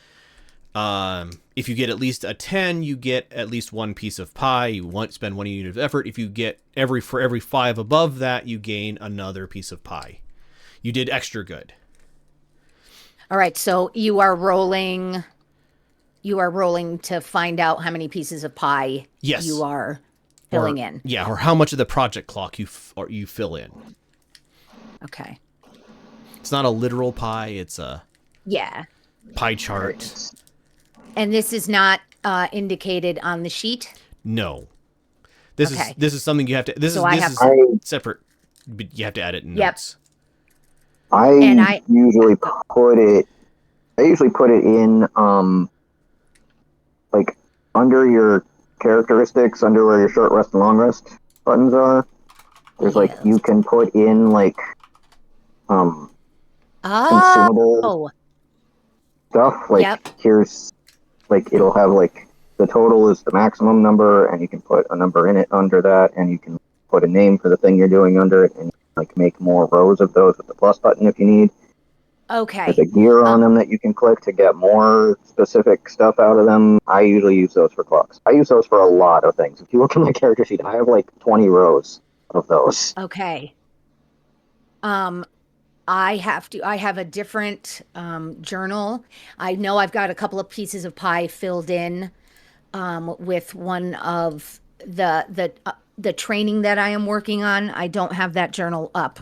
If you get at least a 10, you get at least 1 piece of pie. You spend 1 unit of effort. If you get for every 5 above that, you gain another piece of pie. You did extra good. All right. So you are rolling to find out how many pieces of pie you are filling in. Yeah, or how much of the project clock you fill in. Okay. It's not a literal pie. It's a pie chart. And this is not indicated on the sheet? No. This is something you have to. This is separate, but you have to add it in notes. I usually put it in like under your characteristics, under where your short rest and long rest buttons are. There's like you can put in like consumable stuff. Like here's like it'll have like the total is the maximum number, and you can put a number in it under that, and you can put a name for the thing you're doing under it, and like make more rows of those with the plus button if you need. Okay. There's a gear on them that you can click to get more specific stuff out of them. I usually use those for clocks. I use those for a lot of things. If you look at my character sheet, I have like 20 rows of those. Okay. I have a different journal. I know I've got a couple of pieces of pie filled in with one of the training that I am working on. I don't have that journal up.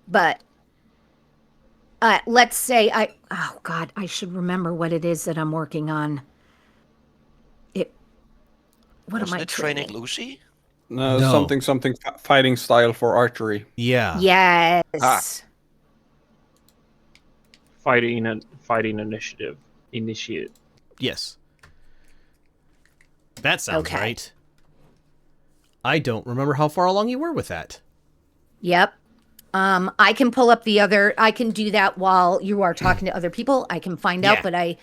But let's say I should remember what it is that I'm working on. Wasn't it training Lucy? No, something fighting style for archery. Yeah. Yes. Fighting initiative. Initiate. Yes. That sounds right. I don't remember how far along you were with that. Yep. I can pull up I can do that while you are talking to other people. I can find out, but I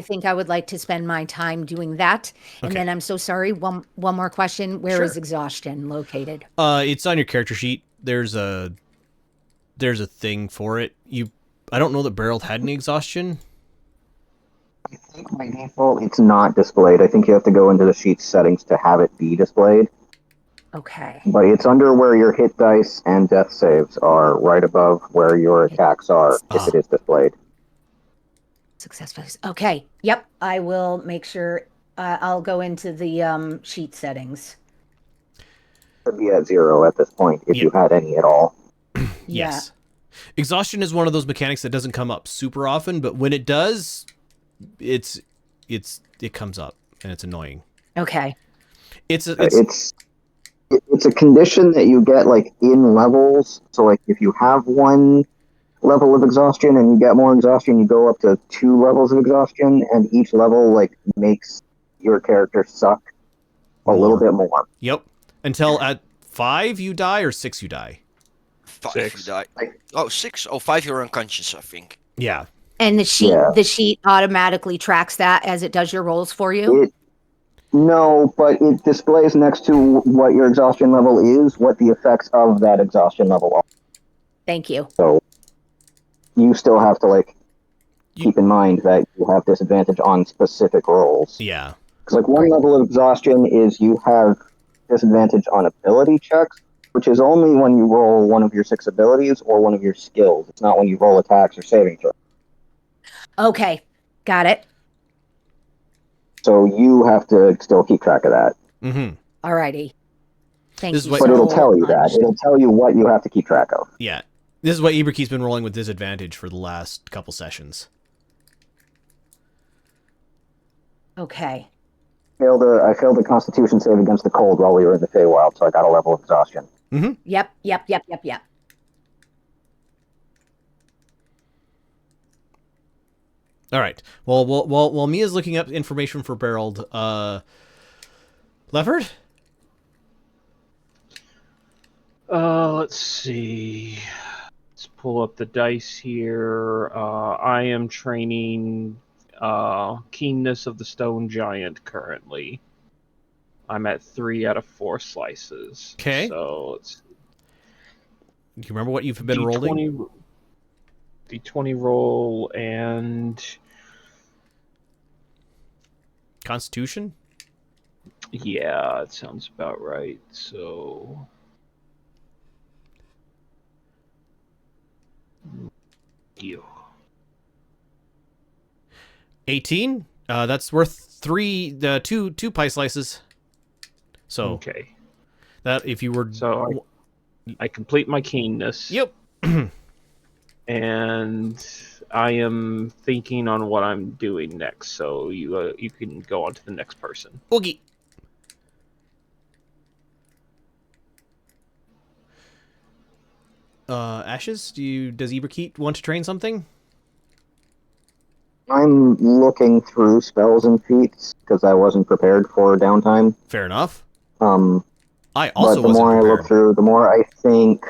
think I would like to spend my time doing that. And then I'm so sorry. One more question. Where is exhaustion located? It's on your character sheet. There's a thing for it. I don't know that Beraald had any exhaustion. I think by default it's not displayed. I think you have to go into the sheet settings to have it be displayed. Okay. But it's under where your hit dice and death saves are, right above where your attacks are, if it is displayed. Success values. Okay. Yep. I will make sure. I'll go into the sheet settings. It would be at 0 at this point, if you had any at all. Yes. Exhaustion is one of those mechanics that doesn't come up super often, but when it does, it comes up, and it's annoying. Okay. It's a condition that you get like in levels. So like if you have one level of exhaustion and you get more exhaustion, you go up to 2 levels of exhaustion, and each level like makes your character suck a little bit more. Yep. Until at 5 you die or 6 you die. 5 you die. Oh, 6. Oh, 5 you're unconscious, I think. Yeah. And the sheet automatically tracks that as it does your rolls for you? No, but it displays next to what your exhaustion level is, what the effects of that exhaustion level are. Thank you. So you still have to keep in mind that you have disadvantage on specific rolls. Yeah. Because one level of exhaustion is you have disadvantage on ability checks, which is only when you roll one of your 6 abilities or one of your skills. It's not when you roll attacks or saving throws. Okay, got it. So you have to still keep track of that. Mm-hmm. Alrighty. Thank you. But it'll tell you that. It'll tell you what you have to keep track of. Yeah. This is why Ibrakee's been rolling with disadvantage for the last couple sessions. Okay. I failed the Constitution save against the cold while we were in the Feywild, so I got a level of exhaustion. Mm-hmm. Yep. All right. Well, while Mia's looking up information for Beraald, Lefford? Let's see. Let's pull up the dice here. I am training Keenness of the Stone Giant currently. I'm at 3 out of 4 slices. Okay. So it's. Do you remember what you've been rolling? D20 roll and Constitution? Yeah, it sounds about right. So you 18? That's worth 2 pie slices. So okay. That if you were I complete my keenness. Yep. And I am thinking on what I'm doing next, so you can go on to the next person. Oogie. Ashes, does Ibrahim want to train something? I'm looking through spells and feats because I wasn't prepared for downtime. Fair enough. I also but the more I look through, the more I think,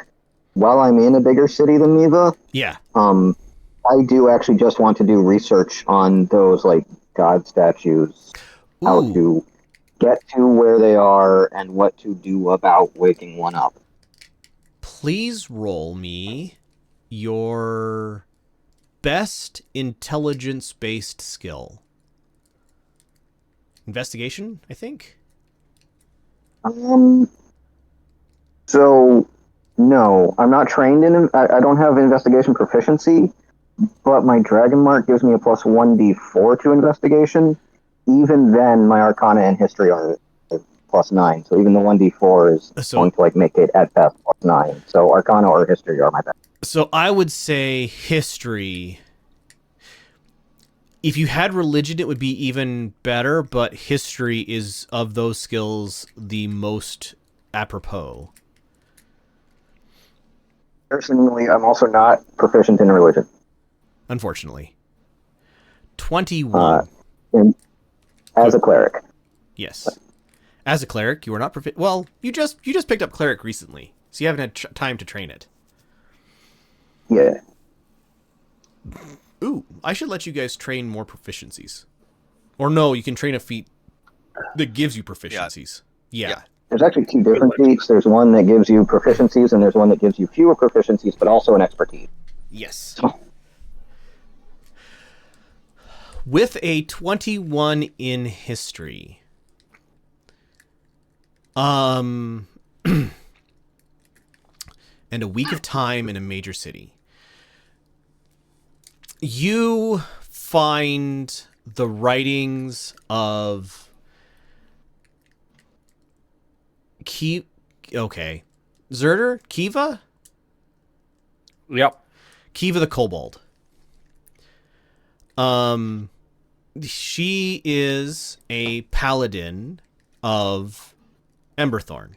while I'm in a bigger city than Miiva, I do actually just want to do research on those god statues, how to get to where they are, and what to do about waking one up. Please roll me your best intelligence-based skill. Investigation, I think? So, no, I'm not trained in it. I don't have investigation proficiency, but my Dragon Mark gives me a plus 1d4 to investigation. Even then, my Arcana and History are plus 9, so even the 1d4 is going to make it at best plus 9. So Arcana or History are my best. So I would say History. If you had Religion, it would be even better, but History is, of those skills, the most apropos. Personally, I'm also not proficient in Religion. Unfortunately. 21. As a cleric. Yes. As a cleric, you are not proficient. Well, you just picked up cleric recently, so you haven't had time to train it. Yeah. Ooh, I should let you guys train more proficiencies. Or no, you can train a feat that gives you proficiencies. Yeah. There's actually two different feats. There's one that gives you proficiencies, and there's one that gives you fewer proficiencies, but also an expertise. Yes. So, With a 21 in history, and a week of time in a major city, you find the writings of Zerder? Kiva? Yep. Kiva the Kobold. She is a paladin of Emberthorn.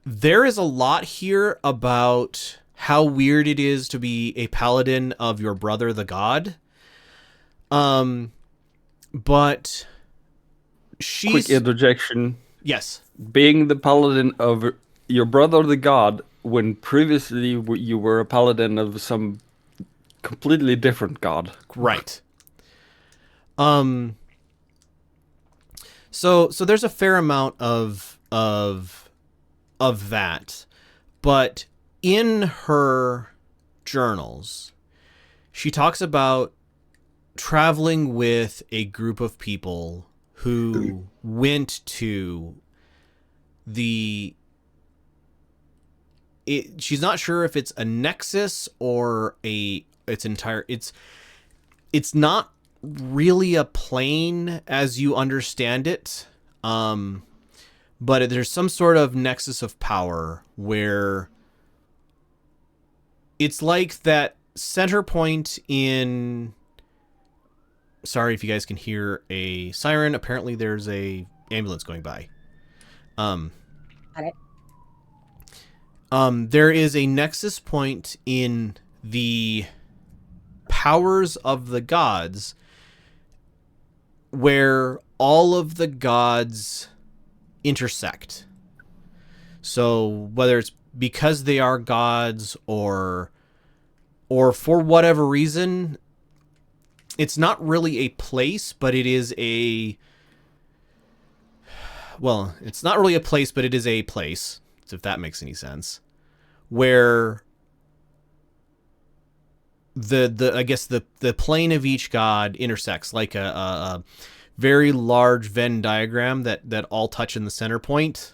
There is a lot here about how weird it is to be a paladin of your brother, the god. But she's... Quick interjection. Yes. Being the paladin of your brother, the god, when previously you were a paladin of some completely different god. Right. So there's a fair amount of that, but in her journals, she talks about traveling with a group of people who went to she's not sure if it's a nexus or it's not really a plane as you understand it. But there's some sort of nexus of power where it's like that center point in... Sorry if you guys can hear a siren. Apparently there's a ambulance going by. Got it. There is a nexus point in the powers of the gods where all of the gods intersect. So whether it's because they are gods or for whatever reason, it's not really a place, but it is a... Well, it's not really a place, but it is a place, if that makes any sense, where the plane of each god intersects, like a very large Venn diagram that all touch in the center point,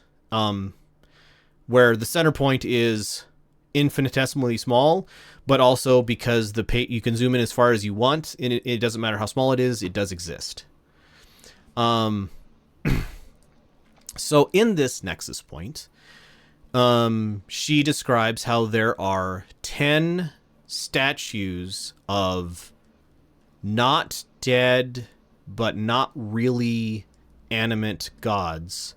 where the center point is infinitesimally small, but also because you can zoom in as far as you want, and it doesn't matter how small it is, it does exist. So in this nexus point, she describes how there are 10 statues of not dead, but not really animate gods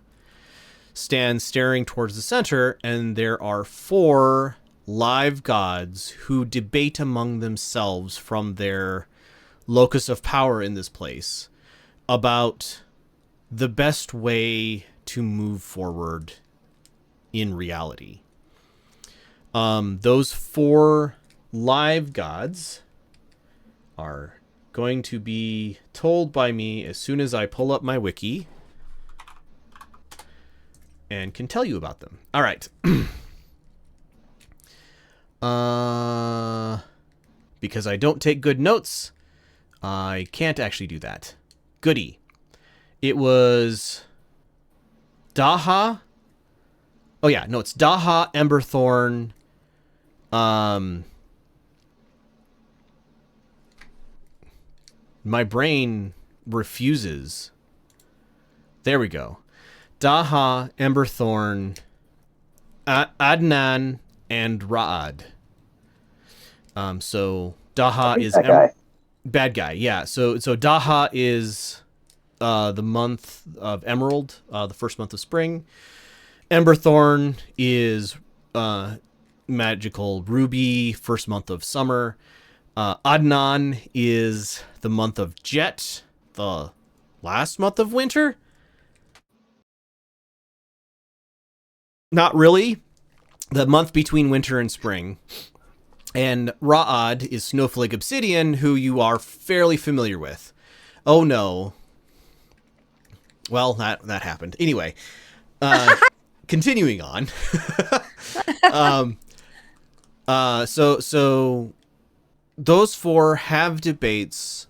stand staring towards the center, and there are 4 live gods who debate among themselves from their locus of power in this place about the best way to move forward in reality. Those 4 live gods are going to be told by me as soon as I pull up my wiki and can tell you about them. All right. Because I don't take good notes, I can't actually do that. Goody. It was Daha. Oh yeah, no, it's Daha, Emberthorn. My brain refuses. There we go. Daha, Emberthorn, Adnan, and Ra'ad. So Daha is bad guy. Yeah. So Daha is the month of Emerald, the first month of spring. Emberthorn is magical ruby, first month of summer. Adnan is the month of Jet, the last month of winter. Not really. The month between winter and spring. And Ra'ad is Snowflake Obsidian, who you are fairly familiar with. Oh no. Well, that happened. Anyway, continuing on. So those four have debates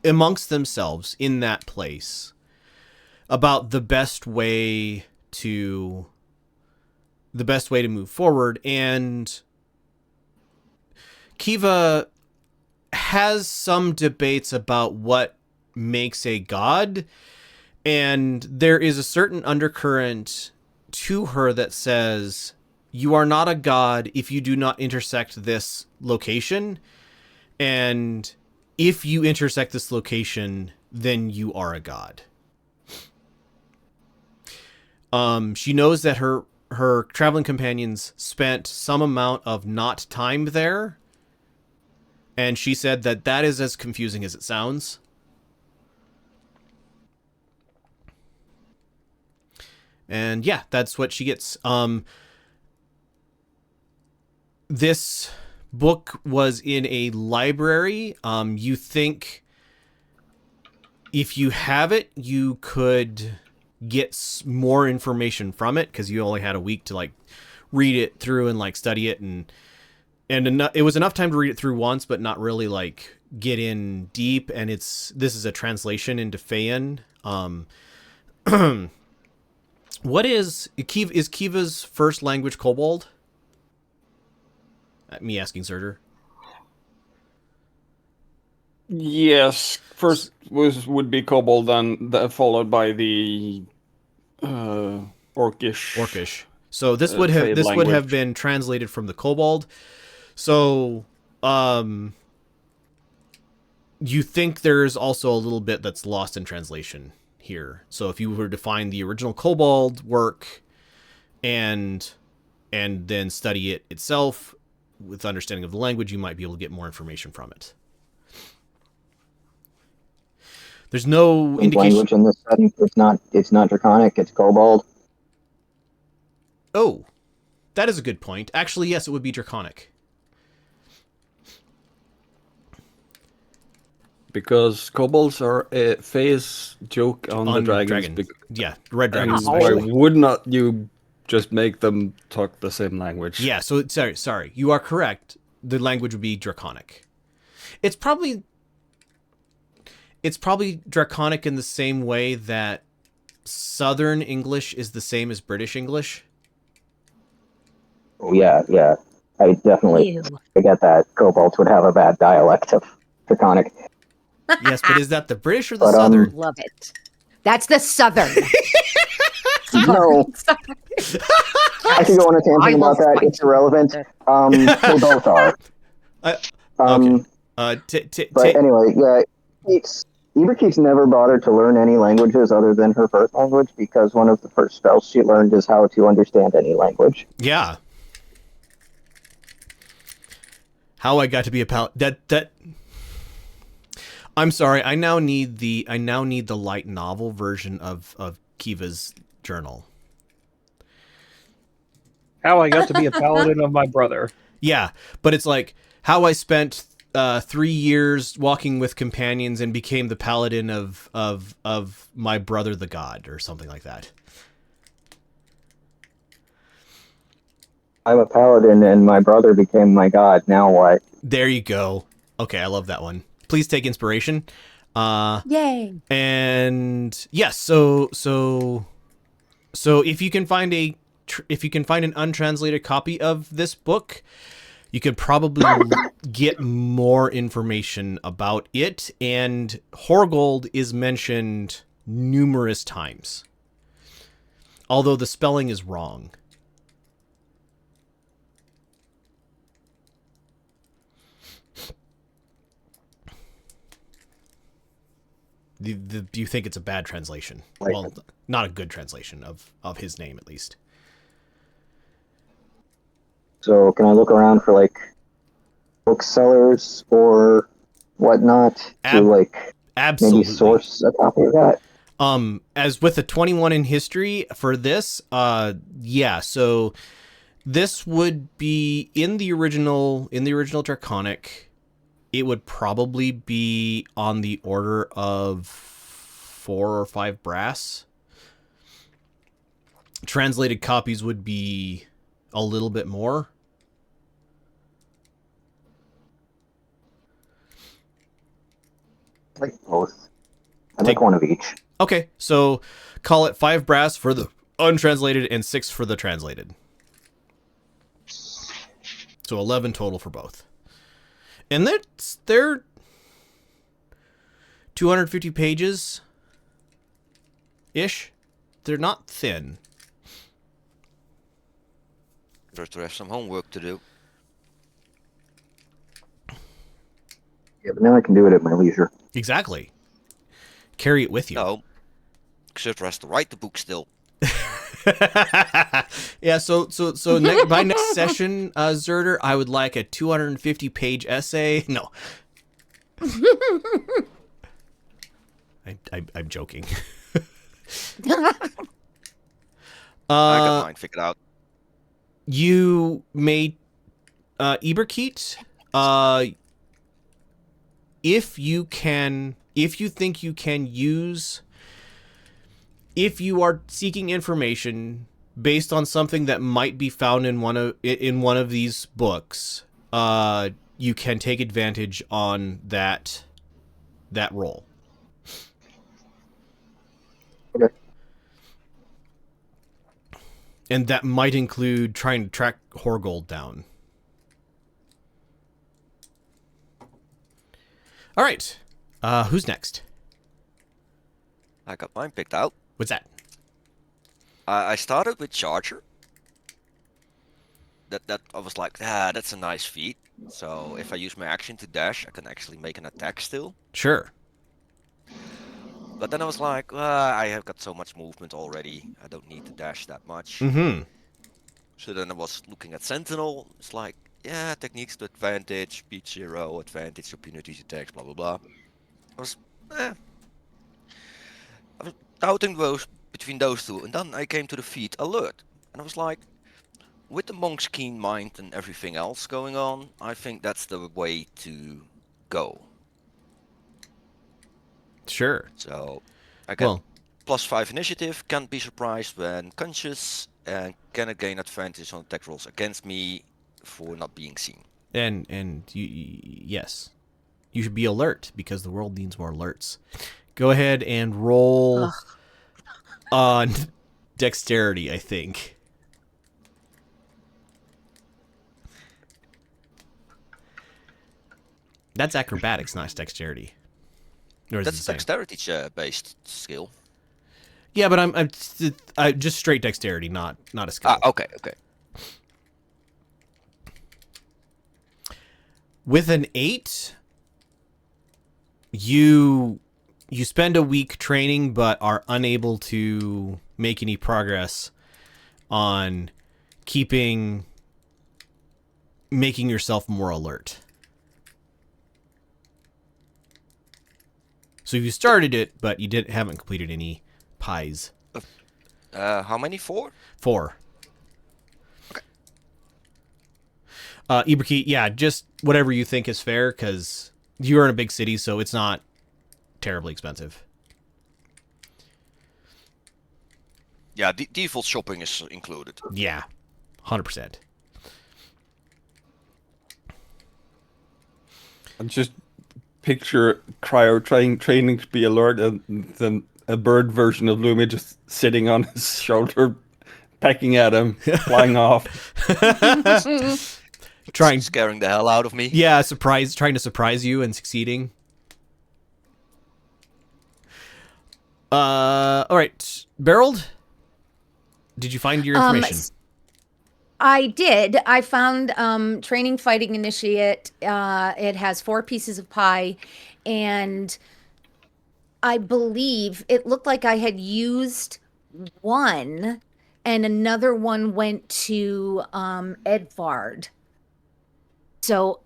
amongst themselves in that place about the best way to move forward, and Kiva has some debates about what makes a god, and there is a certain undercurrent to her that says you are not a god if you do not intersect this location, and if you intersect this location, then you are a god. She knows that her traveling companions spent some amount of not time there, and she said that is as confusing as it sounds. And yeah, that's what she gets. This book was in a library. You think if you have it, you could get more information from it, because you only had a week to like read it through and like study it, and it was enough time to read it through once, but not really like get in deep. And this is a translation into Feyan. What is Kiva's first language Kobold? Me asking Surtur. Yes, first would be Kobold, then followed by the Orcish. So this would have been translated from the Kobold. So you think there's also a little bit that's lost in translation here. So if you were to find the original Kobold work and then study it itself with understanding of the language, you might be able to get more information from it. There's no indication. Language in this setting, it's not Draconic, it's Kobold. Oh, that is a good point. Actually, yes, it would be Draconic. Because kobolds are a phase joke on the dragons. Yeah, red dragons. Why would not you just make them talk the same language? Yeah, so sorry. You are correct. The language would be Draconic. It's probably Draconic in the same way that Southern English is the same as British English. Oh, yeah. I definitely get that. Kobolds would have a bad dialect of Draconic. Yes, but is that the British or the Southern? Love it. That's the Southern. No. I can go on a tangent about that. It's irrelevant. They both are. Okay. But anyway, yeah, Eberkeith's never bothered to learn any languages other than her first language, because one of the first spells she learned is how to understand any language. Yeah. How I got to be a paladin. I'm sorry. I now need the light novel version of Kiva's journal. How I got to be a paladin of my brother. Yeah, but it's like how I spent 3 years walking with companions and became the paladin of my brother the god, or something like that. I'm a paladin and my brother became my god. Now what? There you go. Okay, I love that one. Please take inspiration. Yay! And yes, so if you can find an untranslated copy of this book, you could probably get more information about it. And Horgold is mentioned numerous times, although the spelling is wrong. Do you think it's a bad translation? Well, not a good translation of his name, at least. So can I look around for like booksellers or whatnot to like absolutely maybe source a copy of that? As with a 21 in history for this, yeah, so this would be in the original Draconic. It would probably be on the order of 4 or 5 brass. Translated copies would be a little bit more. Like both. I like one of each. Okay, so call it 5 brass for the untranslated and 6 for the translated. So 11 total for both. And they're 250 pages ish. They're not thin. First, we have some homework to do. Yeah, but now I can do it at my leisure. Exactly. Carry it with you. No. Except has to write the book still. Yeah, so by next session, Zerder, I would like a 250-page essay. No. I'm joking. I got mine figured out. You made Iberkeet, if you think you can use, if you are seeking information based on something that might be found in one of these books, you can take advantage on that roll. Okay. And that might include trying to track Horgold down. All right. Who's next? I got mine picked out. What's that? I started with Charger. That I was like, that's a nice feat. So if I use my action to dash, I can actually make an attack still. Sure. But then I was like, I have got so much movement already. I don't need to dash that much. Mm-hmm. So then I was looking at Sentinel. It's like, yeah, techniques to advantage, speed 0, advantage, opportunities, attacks, blah, blah, blah. I was doubting between those two. And then I came to the feat Alert. And I was like, with the Monk's Keen Mind and everything else going on, I think that's the way to go. Sure. So I get +5 initiative, can't be surprised when conscious, and can gain advantage on attack rolls against me for not being seen. And yes, you should be alert because the world needs more alerts. Go ahead and roll on dexterity, I think. That's acrobatics, not dexterity. That's a dexterity-based skill. Yeah, but I'm just straight dexterity, not a skill. Okay. With an 8, you spend a week training, but are unable to make any progress on making yourself more alert. So you started it, but you haven't completed any pies. How many? 4? 4. Okay. Iberkeet, yeah, just whatever you think is fair, because you're in a big city, so it's not terribly expensive. Yeah, default shopping is included. Yeah, 100%. And just picture Criior training to be alert, and then a bird version of Lumi just sitting on his shoulder, pecking at him, flying off. Scaring the hell out of me. Yeah, trying to surprise you and succeeding. All right, Beraald, did you find your information? I did. I found Training Fighting Initiate. It has 4 pieces of pie, and I believe it looked like I had used one, and another one went to Edvard. So,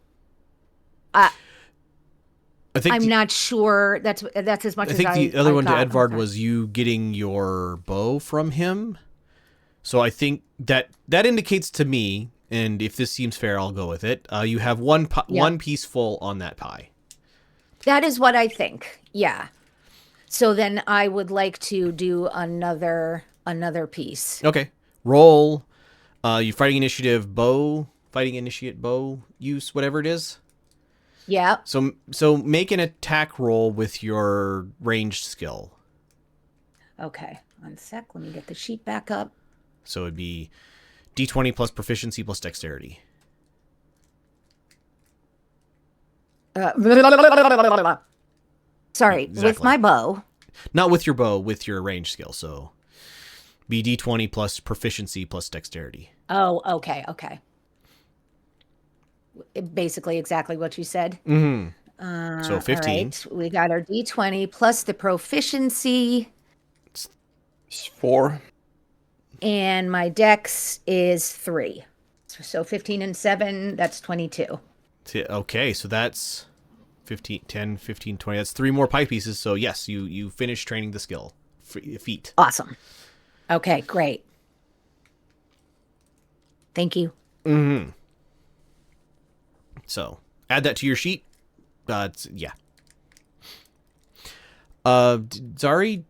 I'm not sure. That's as much I as think the other one to got. Edvard was you getting your bow from him. So I think that indicates to me, and if this seems fair, I'll go with it. You have one piece full on that pie. That is what I think. Yeah. So then I would like to do another piece. Okay. Roll. You fighting initiative bow use, whatever it is. Yeah. So make an attack roll with your ranged skill. Okay. 1 sec. Let me get the sheet back up. So it'd be D20 plus proficiency plus dexterity. Sorry, Exactly. with my bow. Not with your bow, with your range skill. So be D20 plus proficiency plus dexterity. Oh, okay. Basically exactly what you said. Mm-hmm. So 15. All right. We got our D20 plus the proficiency. It's 4. And my dex is 3. So 15 and 7, that's 22. Okay, so that's 15, 10, 15, 20. That's 3 more pie pieces. So yes, you finish training the skill. Feat. Awesome. Okay, great. Thank you. Mm-hmm. So add that to your sheet. Yeah. Zari,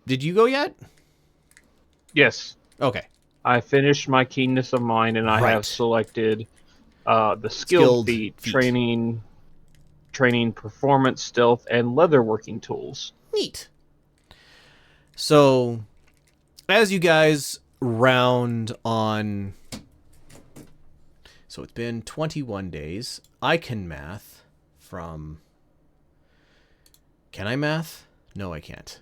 did you go yet? Yes. Okay. I finished my keenness of mind, and I have selected the skilled feat, training, performance, stealth, and leatherworking tools. Neat. So, as you guys round on, so it's been 21 days. I can math from. Can I math? No, I can't.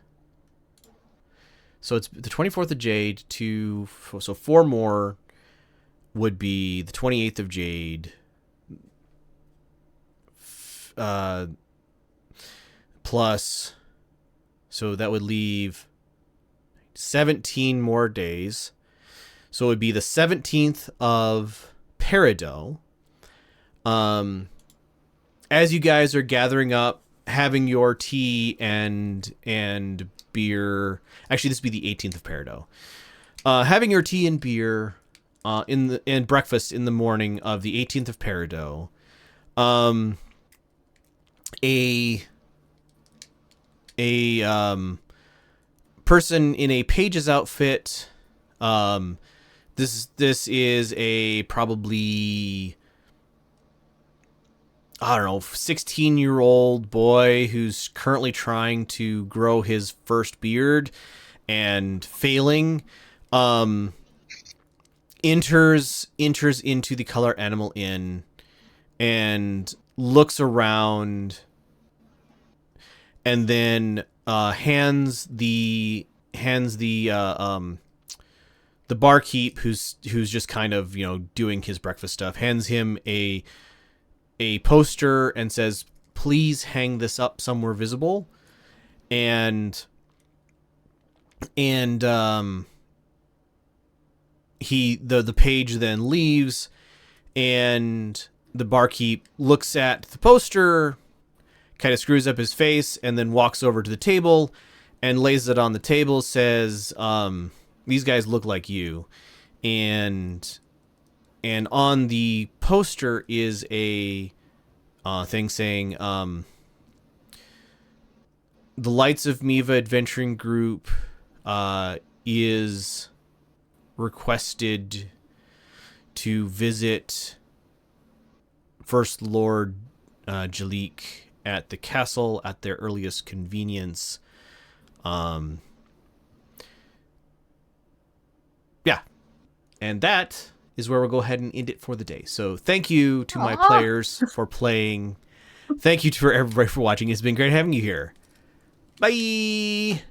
So it's the 24th of Jade to, so 4 more would be the 28th of Jade, plus, so that would leave 17 more days. So it would be the 17th of Peridot. As you guys are gathering up, having your tea and beer. Actually, this would be the 18th of Peridot. Having your tea and beer and breakfast in the morning of the 18th of Peridot. A person in a page's outfit. This is a probably, I don't know, 16-year-old boy who's currently trying to grow his first beard and failing. Enters into the Color Animal Inn and looks around, and then hands the barkeep who's just kind of, doing his breakfast stuff, hands him a poster and says, "Please hang this up somewhere visible." And the page then leaves, and the barkeep looks at the poster, kind of screws up his face, and then walks over to the table and lays it on the table, says, "These guys look like you." And on the poster is a thing saying, "The Lights of Miiva Adventuring Group is requested to visit First Lord Jalik at the castle at their earliest convenience." Yeah. And that is where we'll go ahead and end it for the day. So thank you to my players for playing. Thank you to everybody for watching. It's been great having you here. Bye.